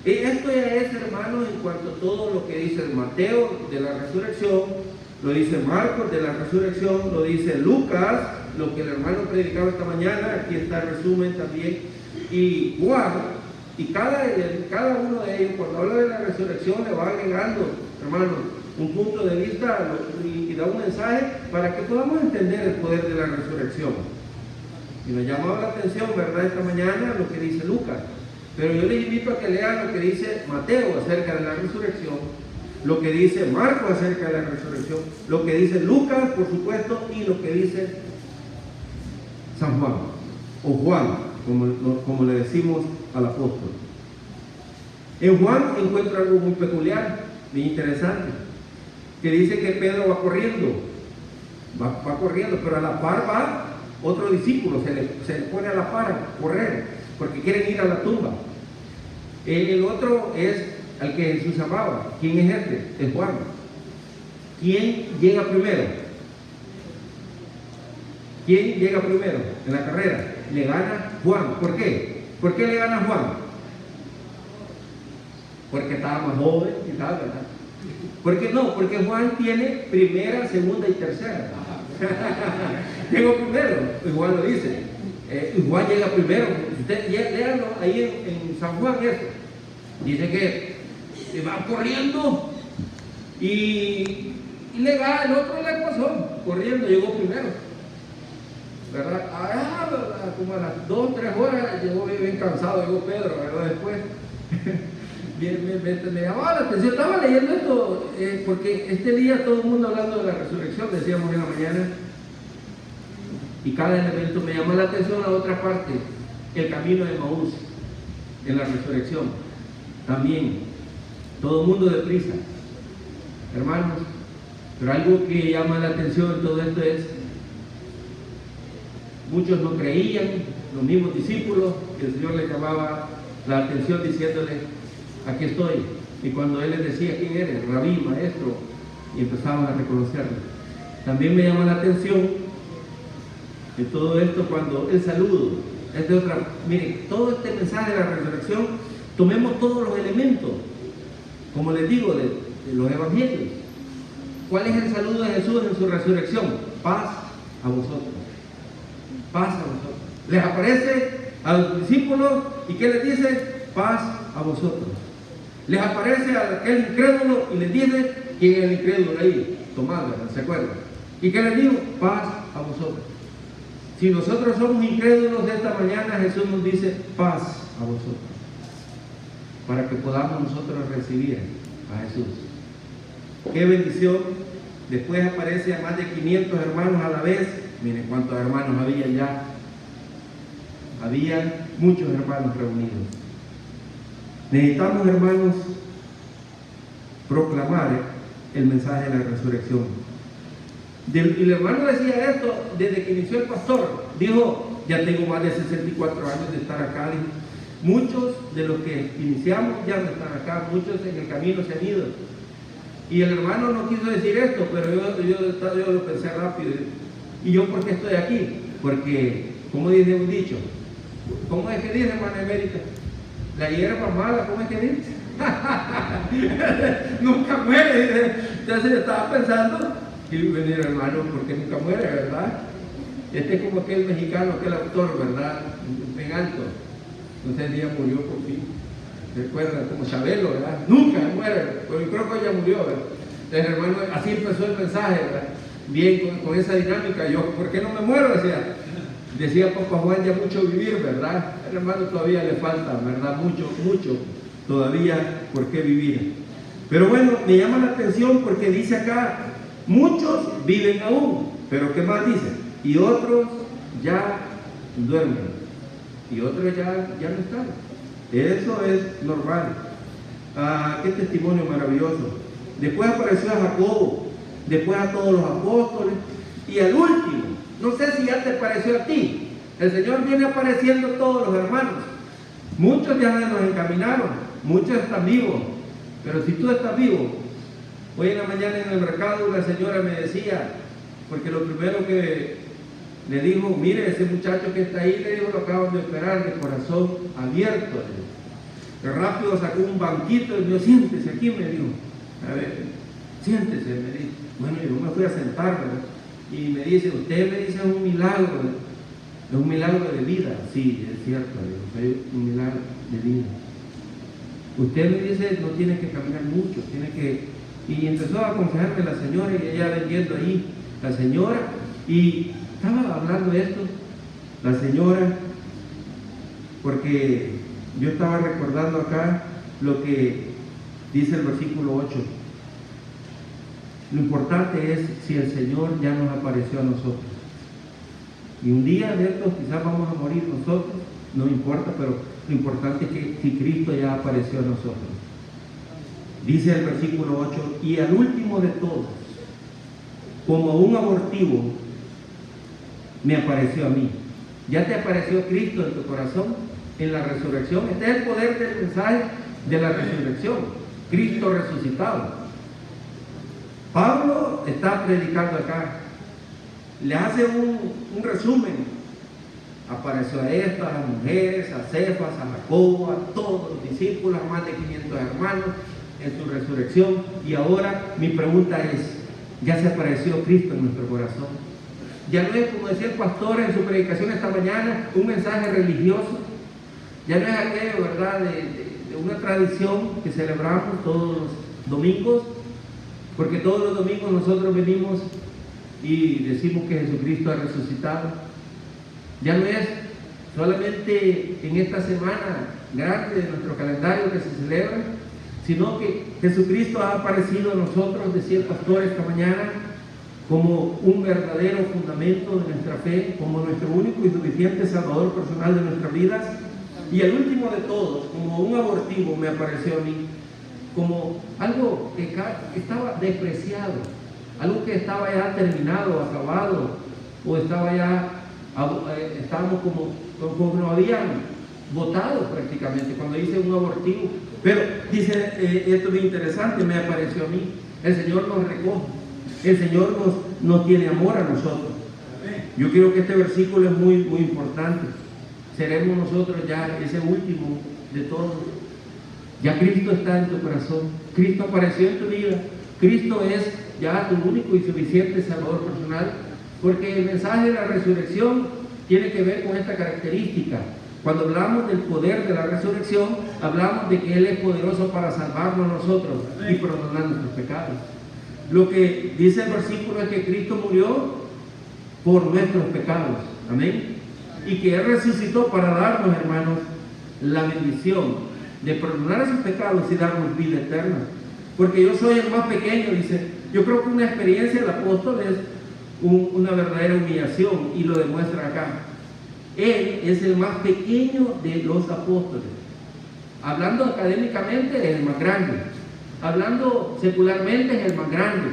Y esto ya es, hermanos, en cuanto a todo lo que dice Mateo de la resurrección, lo dice Marcos de la resurrección, lo dice Lucas, lo que el hermano predicaba esta mañana, aquí está el resumen también, y Juan, y cada uno de ellos, cuando habla de la resurrección, le va agregando, hermanos, un punto de vista y da un mensaje para que podamos entender el poder de la resurrección. Y nos llamaba la atención, ¿verdad?, esta mañana lo que dice Lucas. Pero yo les invito a que lean lo que dice Mateo acerca de la resurrección, lo que dice Marcos acerca de la resurrección, lo que dice Lucas, por supuesto, y lo que dice San Juan, o Juan, como le decimos al apóstol. En Juan encuentro algo muy peculiar, muy interesante, que dice que Pedro va corriendo, pero a la par va otro discípulo, se le pone a la par a correr, porque quieren ir a la tumba. El otro es al que Jesús amaba. ¿Quién es este? Es Juan. ¿Quién llega primero? ¿Quién llega primero en la carrera? Le gana Juan. ¿Por qué? ¿Por qué le gana Juan? Porque estaba más joven y tal, ¿verdad? ¿Por qué no? Porque Juan tiene primera, segunda y tercera. Llegó primero, y Juan lo dice. Juan llega primero. Usted léanlo ahí en San Juan eso. Dice que va corriendo y le gana, el otro le pasó corriendo, llegó primero, ¿verdad? Como a las 2 o 3 horas llegó bien cansado, llegó Pedro, ¿verdad? Después me llamaba la atención, estaba leyendo esto porque este día todo el mundo hablando de la resurrección, decíamos en la mañana, y cada elemento me llamó la atención. A otra parte, el camino de Maús en la resurrección, también todo el mundo deprisa, hermanos. Pero algo que llama la atención en todo esto es, muchos no creían, los mismos discípulos, que el Señor les llamaba la atención diciéndoles, aquí estoy. Y cuando Él les decía, ¿quién eres? Rabí, maestro, y empezaban a reconocerlo. También me llama la atención de todo esto cuando el saludo es de otra. Miren, todo este mensaje de la resurrección, tomemos todos los elementos, como les digo, de los evangelios. ¿Cuál es el saludo de Jesús en su resurrección? Paz a vosotros. Paz a vosotros. Les aparece a los discípulos y ¿qué les dice? Paz a vosotros. Les aparece a aquel incrédulo y les dice, ¿quién es el incrédulo ahí? Tomás, ¿verdad? ¿Se acuerdan? ¿Y qué les digo? Paz a vosotros. Si nosotros somos incrédulos de esta mañana, Jesús nos dice paz a vosotros, para que podamos nosotros recibir a Jesús. ¡Qué bendición! Después aparece a más de 500 hermanos a la vez. Miren cuántos hermanos había ya. Había muchos hermanos reunidos. Necesitamos, hermanos, proclamar el mensaje de la resurrección. Y el hermano decía esto desde que inició el pastor. Dijo, ya tengo más de 64 años de estar acá. Dijo, muchos de los que iniciamos ya no están acá, muchos en el camino se han ido. Y el hermano no quiso decir esto, pero yo lo pensé rápido. ¿Y yo por qué estoy aquí? Porque, como dice un dicho, ¿cómo es que dice, hermana emérita? La hierba mala, ¿cómo es que dice? Nunca muere, dice. Entonces estaba pensando, y venir hermano, porque nunca muere, ¿verdad? Este es como aquel mexicano, aquel autor, ¿verdad? En alto. No sé si ella murió por fin. Recuerda, como Chabelo, ¿verdad? Nunca muere, pero yo creo que ella murió, ¿verdad? Entonces, hermano, así empezó el mensaje, ¿verdad? Bien, con esa dinámica. Yo, ¿por qué no me muero? Decía Papa Juan, ya mucho vivir, ¿verdad? El hermano todavía le falta, ¿verdad? Mucho todavía por qué vivir. Pero bueno, me llama la atención porque dice acá, muchos viven aún, pero ¿qué más dice? Y otros ya duermen, y otros ya no están. Eso es normal. Qué testimonio maravilloso. Después apareció a Jacobo, después a todos los apóstoles, y al último, no sé si ya te pareció a ti, el Señor viene apareciendo a todos los hermanos. Muchos ya nos encaminaron, muchos están vivos, pero si tú estás vivo, hoy en la mañana en el mercado la señora me decía, porque lo primero que le dijo, mire, ese muchacho que está ahí, le dijo, lo acaban de operar de corazón abierto. Que rápido sacó un banquito y me dijo, siéntese aquí, me dijo. A ver, siéntese, me dijo. Bueno, yo me fui a sentar, ¿verdad? Y me dice, usted me dice, es un milagro, es un milagro de vida. Sí, es cierto, es un milagro de vida. Usted me dice, no tiene que caminar mucho, tiene que... Y empezó a aconsejarme la señora, y ella vendiendo ahí, la señora, y estaba hablando de esto, la señora, porque yo estaba recordando acá lo que dice el versículo 8. Lo importante es si el Señor ya nos apareció a nosotros. Y un día de estos quizás vamos a morir nosotros, no importa, pero lo importante es que si Cristo ya apareció a nosotros. Dice el versículo 8, y al último de todos, como un abortivo, me apareció a mí. ¿Ya te apareció Cristo en tu corazón? En la resurrección. Este es el poder del mensaje de la resurrección. Cristo resucitado. Pablo está predicando acá. Le hace un resumen. Apareció a estas, a las mujeres, a Cefas, a Jacobo, a todos los discípulos, a más de 500 hermanos en su resurrección. Y ahora mi pregunta es, ¿ya se apareció Cristo en nuestro corazón? Ya no es, como decía el pastor en su predicación esta mañana, un mensaje religioso. Ya no es aquello, ¿verdad?, de una tradición que celebramos todos los domingos, porque todos los domingos nosotros venimos y decimos que Jesucristo ha resucitado. Ya no es solamente en esta semana grande de nuestro calendario que se celebra, sino que Jesucristo ha aparecido a nosotros, decía el pastor esta mañana, como un verdadero fundamento de nuestra fe, como nuestro único y suficiente Salvador personal de nuestras vidas. Y el último de todos, como un abortivo, me apareció a mí, como algo que estaba despreciado, algo que estaba ya terminado, acabado, o estaba ya, estábamos como nos habían votado prácticamente, cuando dice un abortivo. Pero dice, esto es muy interesante, me apareció a mí, el Señor nos recoge, el Señor nos tiene amor a nosotros. Yo creo que este versículo es muy, muy importante. Seremos nosotros ya ese último de todos. Ya Cristo está en tu corazón, Cristo apareció en tu vida, Cristo es ya tu único y suficiente Salvador personal, porque el mensaje de la resurrección tiene que ver con esta característica. Cuando hablamos del poder de la resurrección, hablamos de que Él es poderoso para salvarnos a nosotros y perdonar nuestros pecados. Lo que dice el versículo es que Cristo murió por nuestros pecados, amén, y que Él resucitó para darnos, hermanos, la bendición de perdonar esos pecados y darnos vida eterna. Porque yo soy el más pequeño, dice. Yo creo que una experiencia del apóstol es una verdadera humillación, y lo demuestra acá. Él es el más pequeño de los apóstoles. Hablando académicamente es el más grande, hablando secularmente es el más grande,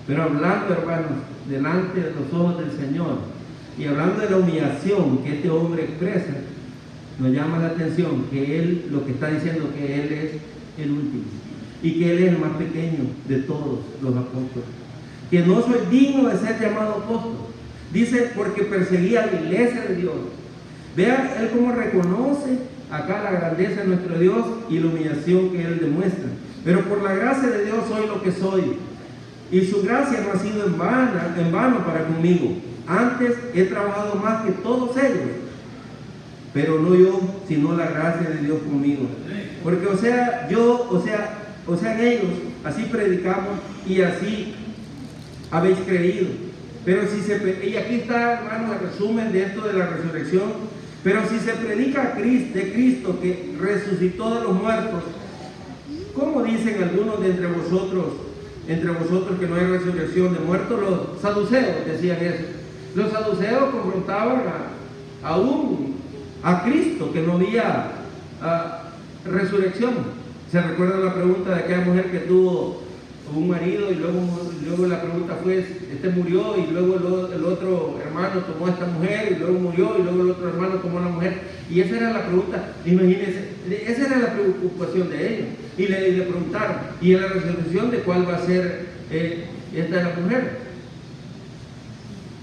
pero hablando, hermanos, delante de los ojos del Señor, y hablando de la humillación que este hombre expresa, nos llama la atención que él, lo que está diciendo, que él es el último, y que él es el más pequeño de todos los apóstoles, que no soy digno de ser llamado apóstol. Dice, porque perseguía a la iglesia de Dios. Vean él cómo reconoce acá la grandeza de nuestro Dios y la humillación que Él demuestra. Pero por la gracia de Dios soy lo que soy, y su gracia no ha sido en vano para conmigo. Antes he trabajado más que todos ellos, pero no yo, sino la gracia de Dios conmigo. Porque ellos, así predicamos y así habéis creído. Pero y aquí está, hermano, el resumen de esto de la resurrección. Pero si se predica de Cristo que resucitó de los muertos, ¿cómo dicen algunos de entre vosotros que no hay resurrección de muertos? Los saduceos decían eso. Los saduceos confrontaban aún a Cristo, que no había resurrección. ¿Se recuerda la pregunta de aquella mujer que tuvo un marido y luego la pregunta fue, este murió y luego el otro hermano tomó a esta mujer y luego murió y luego el otro hermano tomó a la mujer? Y esa era la pregunta, imagínense, esa era la preocupación de ellos. Y le preguntaron, ¿y en la resurrección de cuál va a ser esta de la mujer?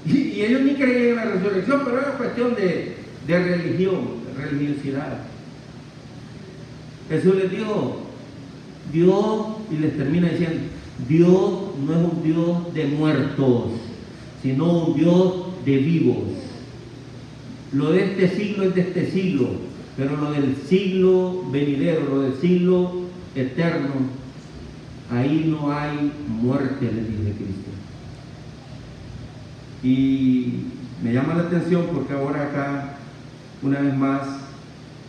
Y ellos ni creían en la resurrección, pero era cuestión de religiosidad. Jesús les dijo, Dios, y les termina diciendo, Dios no es un Dios de muertos, sino un Dios de vivos. Lo de este siglo es de este siglo, pero lo del siglo venidero, lo del siglo eterno, ahí no hay muerte, le dice Cristo. Y me llama la atención porque ahora acá, una vez más,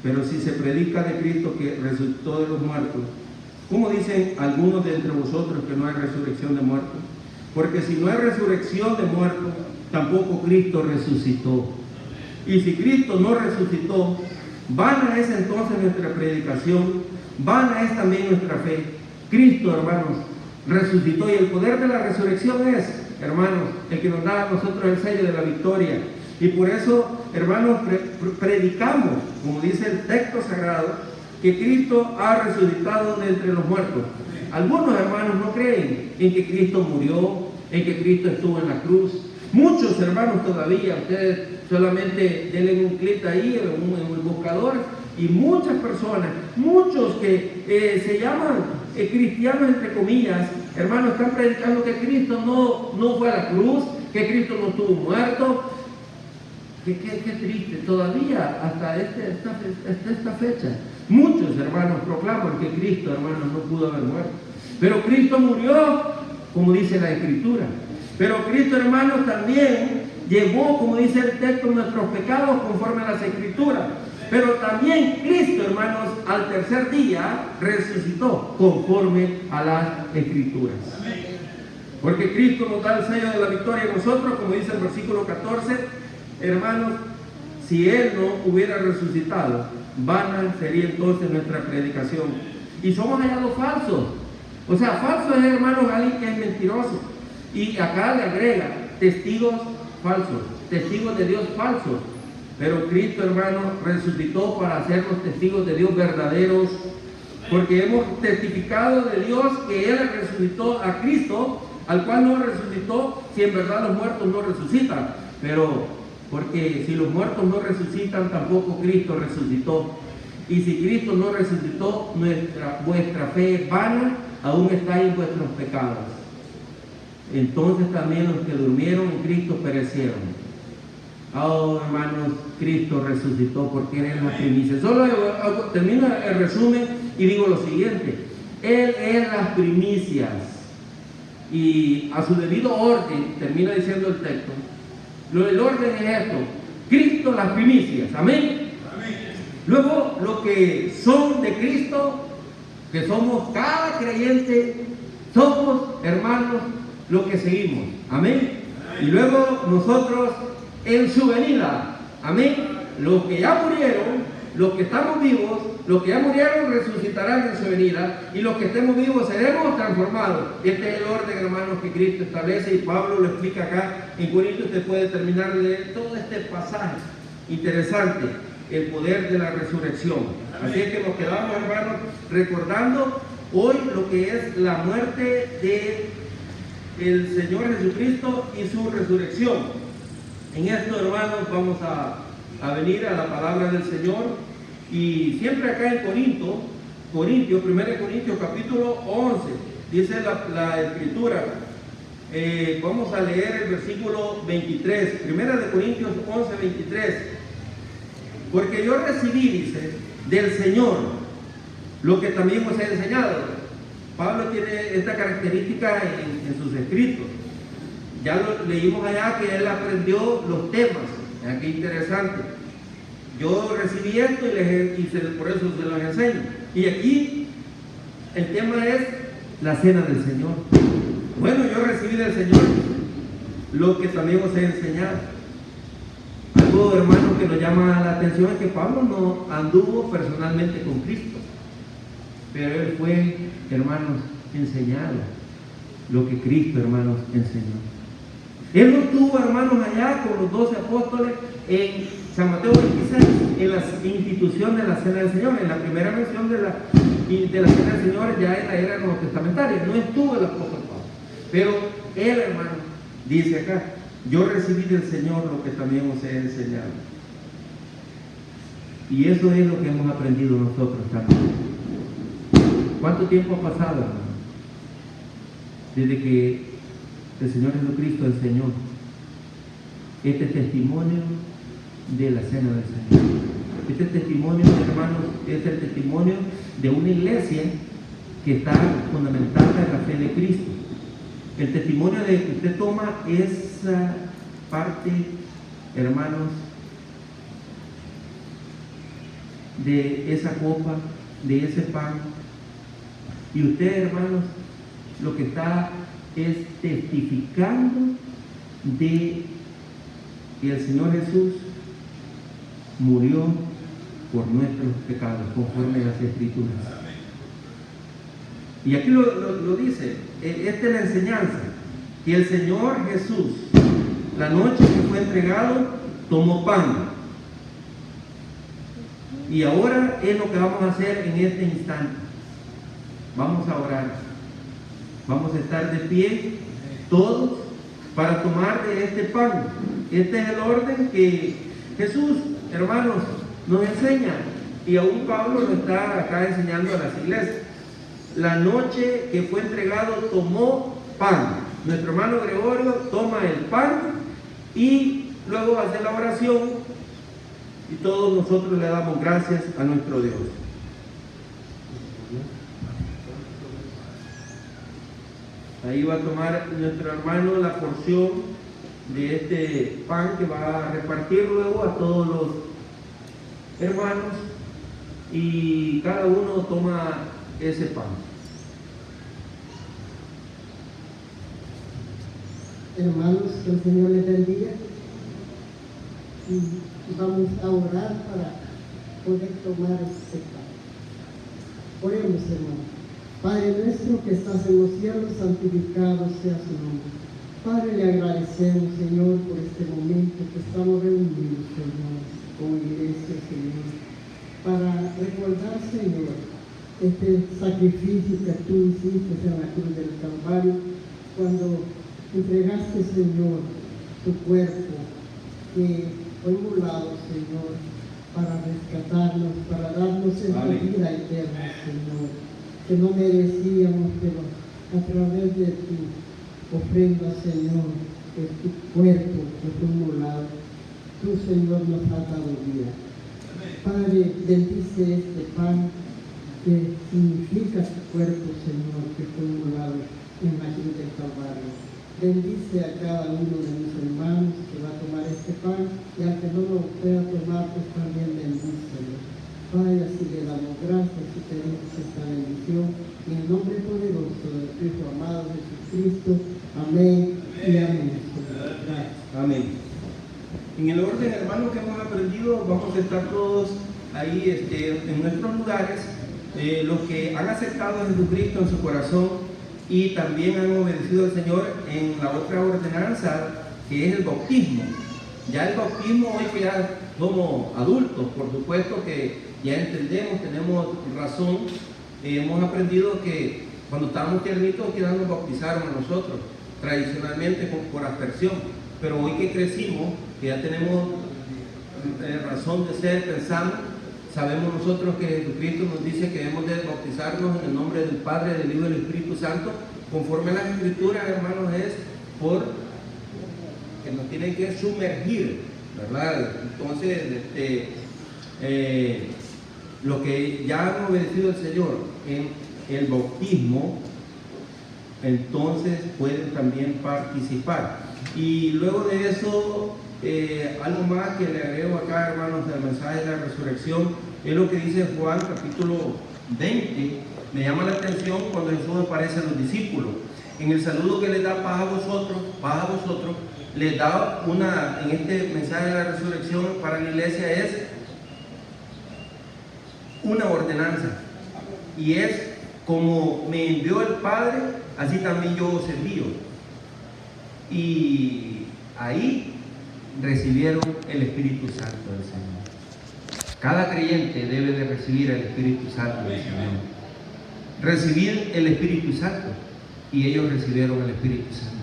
pero si se predica de Cristo que resucitó de los muertos, ¿cómo dicen algunos de entre vosotros que no hay resurrección de muertos? Porque si no hay resurrección de muertos, tampoco Cristo resucitó. Y si Cristo no resucitó, vana es entonces nuestra predicación, vana es también nuestra fe. Cristo, hermanos, resucitó, y el poder de la resurrección es, hermanos, el que nos da a nosotros el sello de la victoria. Y por eso, hermanos, predicamos, como dice el texto sagrado, que Cristo ha resucitado de entre los muertos. Algunos hermanos no creen en que Cristo murió, en que Cristo estuvo en la cruz. Muchos hermanos todavía, ustedes solamente denle un clic ahí en el buscador, y muchas personas, muchos que se llaman cristianos entre comillas, hermanos, están predicando que Cristo no fue a la cruz, que Cristo no estuvo muerto. Qué triste, todavía hasta esta fecha muchos hermanos proclaman que Cristo, hermanos, no pudo haber muerto, pero Cristo murió, como dice la Escritura. Pero Cristo, hermanos, también llevó, como dice el texto, nuestros pecados conforme a las Escrituras. Pero también Cristo, hermanos, al tercer día resucitó conforme a las Escrituras. Porque Cristo nos da el sello de la victoria a nosotros, como dice el versículo 14. Hermanos, si Él no hubiera resucitado, vana sería entonces nuestra predicación. Y somos hallados falsos. O sea, falso es, hermanos, alguien que es mentiroso. Y acá le agrega testigos falsos, testigos de Dios falsos. Pero Cristo, hermanos, resucitó para hacernos testigos de Dios verdaderos, porque hemos testificado de Dios que Él resucitó a Cristo, al cual no resucitó si en verdad los muertos no resucitan. Pero porque si los muertos no resucitan, tampoco Cristo resucitó. Y si Cristo no resucitó, vuestra fe es vana, aún estáis en vuestros pecados. Entonces también los que durmieron en Cristo perecieron. Oh, hermanos, Cristo resucitó porque Él es la primicia. Solo termino el resumen y digo lo siguiente: Él es las primicias. Y a su debido orden, termina diciendo el texto, el orden es esto: Cristo las primicias, amén. Luego, lo que son de Cristo, que somos cada creyente, somos, hermanos, lo que seguimos, amén. Y luego nosotros en su venida, amén. Los que ya murieron, los que estamos vivos, los que ya murieron resucitarán en su venida, y los que estemos vivos seremos transformados. Este es el orden, hermanos, que Cristo establece, y Pablo lo explica acá en Corintios. Usted puede terminar de leer todo este pasaje interesante, el poder de la resurrección. Así es que nos quedamos, hermanos, recordando hoy lo que es la muerte de el Señor Jesucristo y su resurrección. En esto, hermanos, vamos a venir a la palabra del Señor, y siempre acá en Corintios, 1 Corintios capítulo 11, dice la Escritura. Vamos a leer el versículo 23, 1 Corintios 11, 23. Porque yo recibí, dice, del Señor lo que también os he enseñado. Pablo tiene esta característica en sus escritos. Ya lo leímos allá que él aprendió los temas. Qué interesante. Yo recibí esto por eso se los enseño. Y aquí el tema es la cena del Señor. Bueno, yo recibí del Señor lo que también os he enseñado. Algo, hermanos, que nos llama la atención es que Pablo no anduvo personalmente con Cristo, pero él fue, hermanos, enseñado lo que Cristo, hermanos, enseñó. Él no estuvo, hermanos, allá con los 12 apóstoles en San Mateo 26, en la institución de la cena del Señor, en la primera mención de la cena del Señor ya en la era nuevo testamentaria. No estuvo el apóstol Pablo, pero él, hermano, dice acá: yo recibí del Señor lo que también os he enseñado. Y eso es lo que hemos aprendido nosotros también. ¿Cuánto tiempo ha pasado, hermano, desde que el Señor Jesucristo enseñó este testimonio de la cena del Señor? Este testimonio, hermanos, es el testimonio de una iglesia que está fundamentada en la fe de Cristo. El testimonio de que usted toma esa parte, hermanos, de esa copa, de ese pan, y usted, hermanos, lo que está es testificando de que el Señor Jesús murió por nuestros pecados, conforme a las Escrituras. Y aquí lo dice, esta es la enseñanza, que el Señor Jesús, la noche que fue entregado, tomó pan. Y ahora es lo que vamos a hacer en este instante. Vamos a orar. Vamos a estar de pie todos para tomar de este pan. Este es el orden que Jesús, hermanos, nos enseña. Y aún Pablo lo está acá enseñando a las iglesias. La noche que fue entregado tomó pan. Nuestro hermano Gregorio toma el pan y luego hace la oración y todos nosotros le damos gracias a nuestro Dios. Ahí va a tomar nuestro hermano la porción de este pan que va a repartir luego a todos los hermanos y cada uno toma ese pan. Hermanos, que el Señor les bendiga y vamos a orar para poder tomar este pan. Oremos, hermanos. Padre nuestro que estás en los cielos, santificado sea su nombre. Padre, le agradecemos, Señor, por este momento que estamos reunidos, Señor, como iglesia, Señor, para recordar, Señor, este sacrificio que tú hiciste en la cruz del Calvario, cuando entregaste, Señor, tu cuerpo, que fue inmolado, Señor, para rescatarnos, para darnos esta vida eterna, Señor, que no merecíamos, pero a través de tu ofrenda, Señor, de tu cuerpo que fue inmolado, tú, Señor, nos has dado vida. Padre, bendice este pan que significa tu cuerpo, Señor, que fue inmolado en la cruz del Calvario. Bendice a cada uno de mis hermanos que va a tomar este pan y al que no lo pueda tomar, pues también bendícelo. Padre, así le damos gracias y pedimos esta bendición en el nombre poderoso de Cristo amado Jesucristo. Amén y amén. Gracias. Amén. En el orden, hermano, que hemos aprendido, vamos a estar todos ahí en nuestros lugares, los que han aceptado a Jesucristo en su corazón y también han obedecido al Señor en la otra ordenanza, que es el bautismo. Ya el bautismo, hoy que ya somos adultos, por supuesto que ya entendemos, tenemos razón, hemos aprendido que cuando estábamos tiernitos ya nos bautizaron a nosotros, tradicionalmente por aspersión, pero hoy que crecimos, que ya tenemos razón de ser, pensamos, sabemos nosotros que Jesucristo nos dice que debemos de bautizarnos en el nombre del Padre, del Hijo y del Espíritu Santo, conforme a las Escrituras, hermanos, es por que nos tienen que sumergir, ¿verdad? Entonces, los que ya han obedecido al Señor en el bautismo, entonces pueden también participar. Y luego de eso, algo más que le agrego acá, hermanos, del mensaje de la resurrección, es lo que dice Juan capítulo 20. Me llama la atención cuando Jesús aparece a los discípulos. En el saludo que les da paz a vosotros, les da una, en este mensaje de la resurrección para la iglesia es una ordenanza. Y es: como me envió el Padre, así también yo os envío. Y ahí recibieron el Espíritu Santo del Señor. Cada creyente debe de recibir el Espíritu Santo del Señor. Recibir el Espíritu Santo. Y ellos recibieron el Espíritu Santo.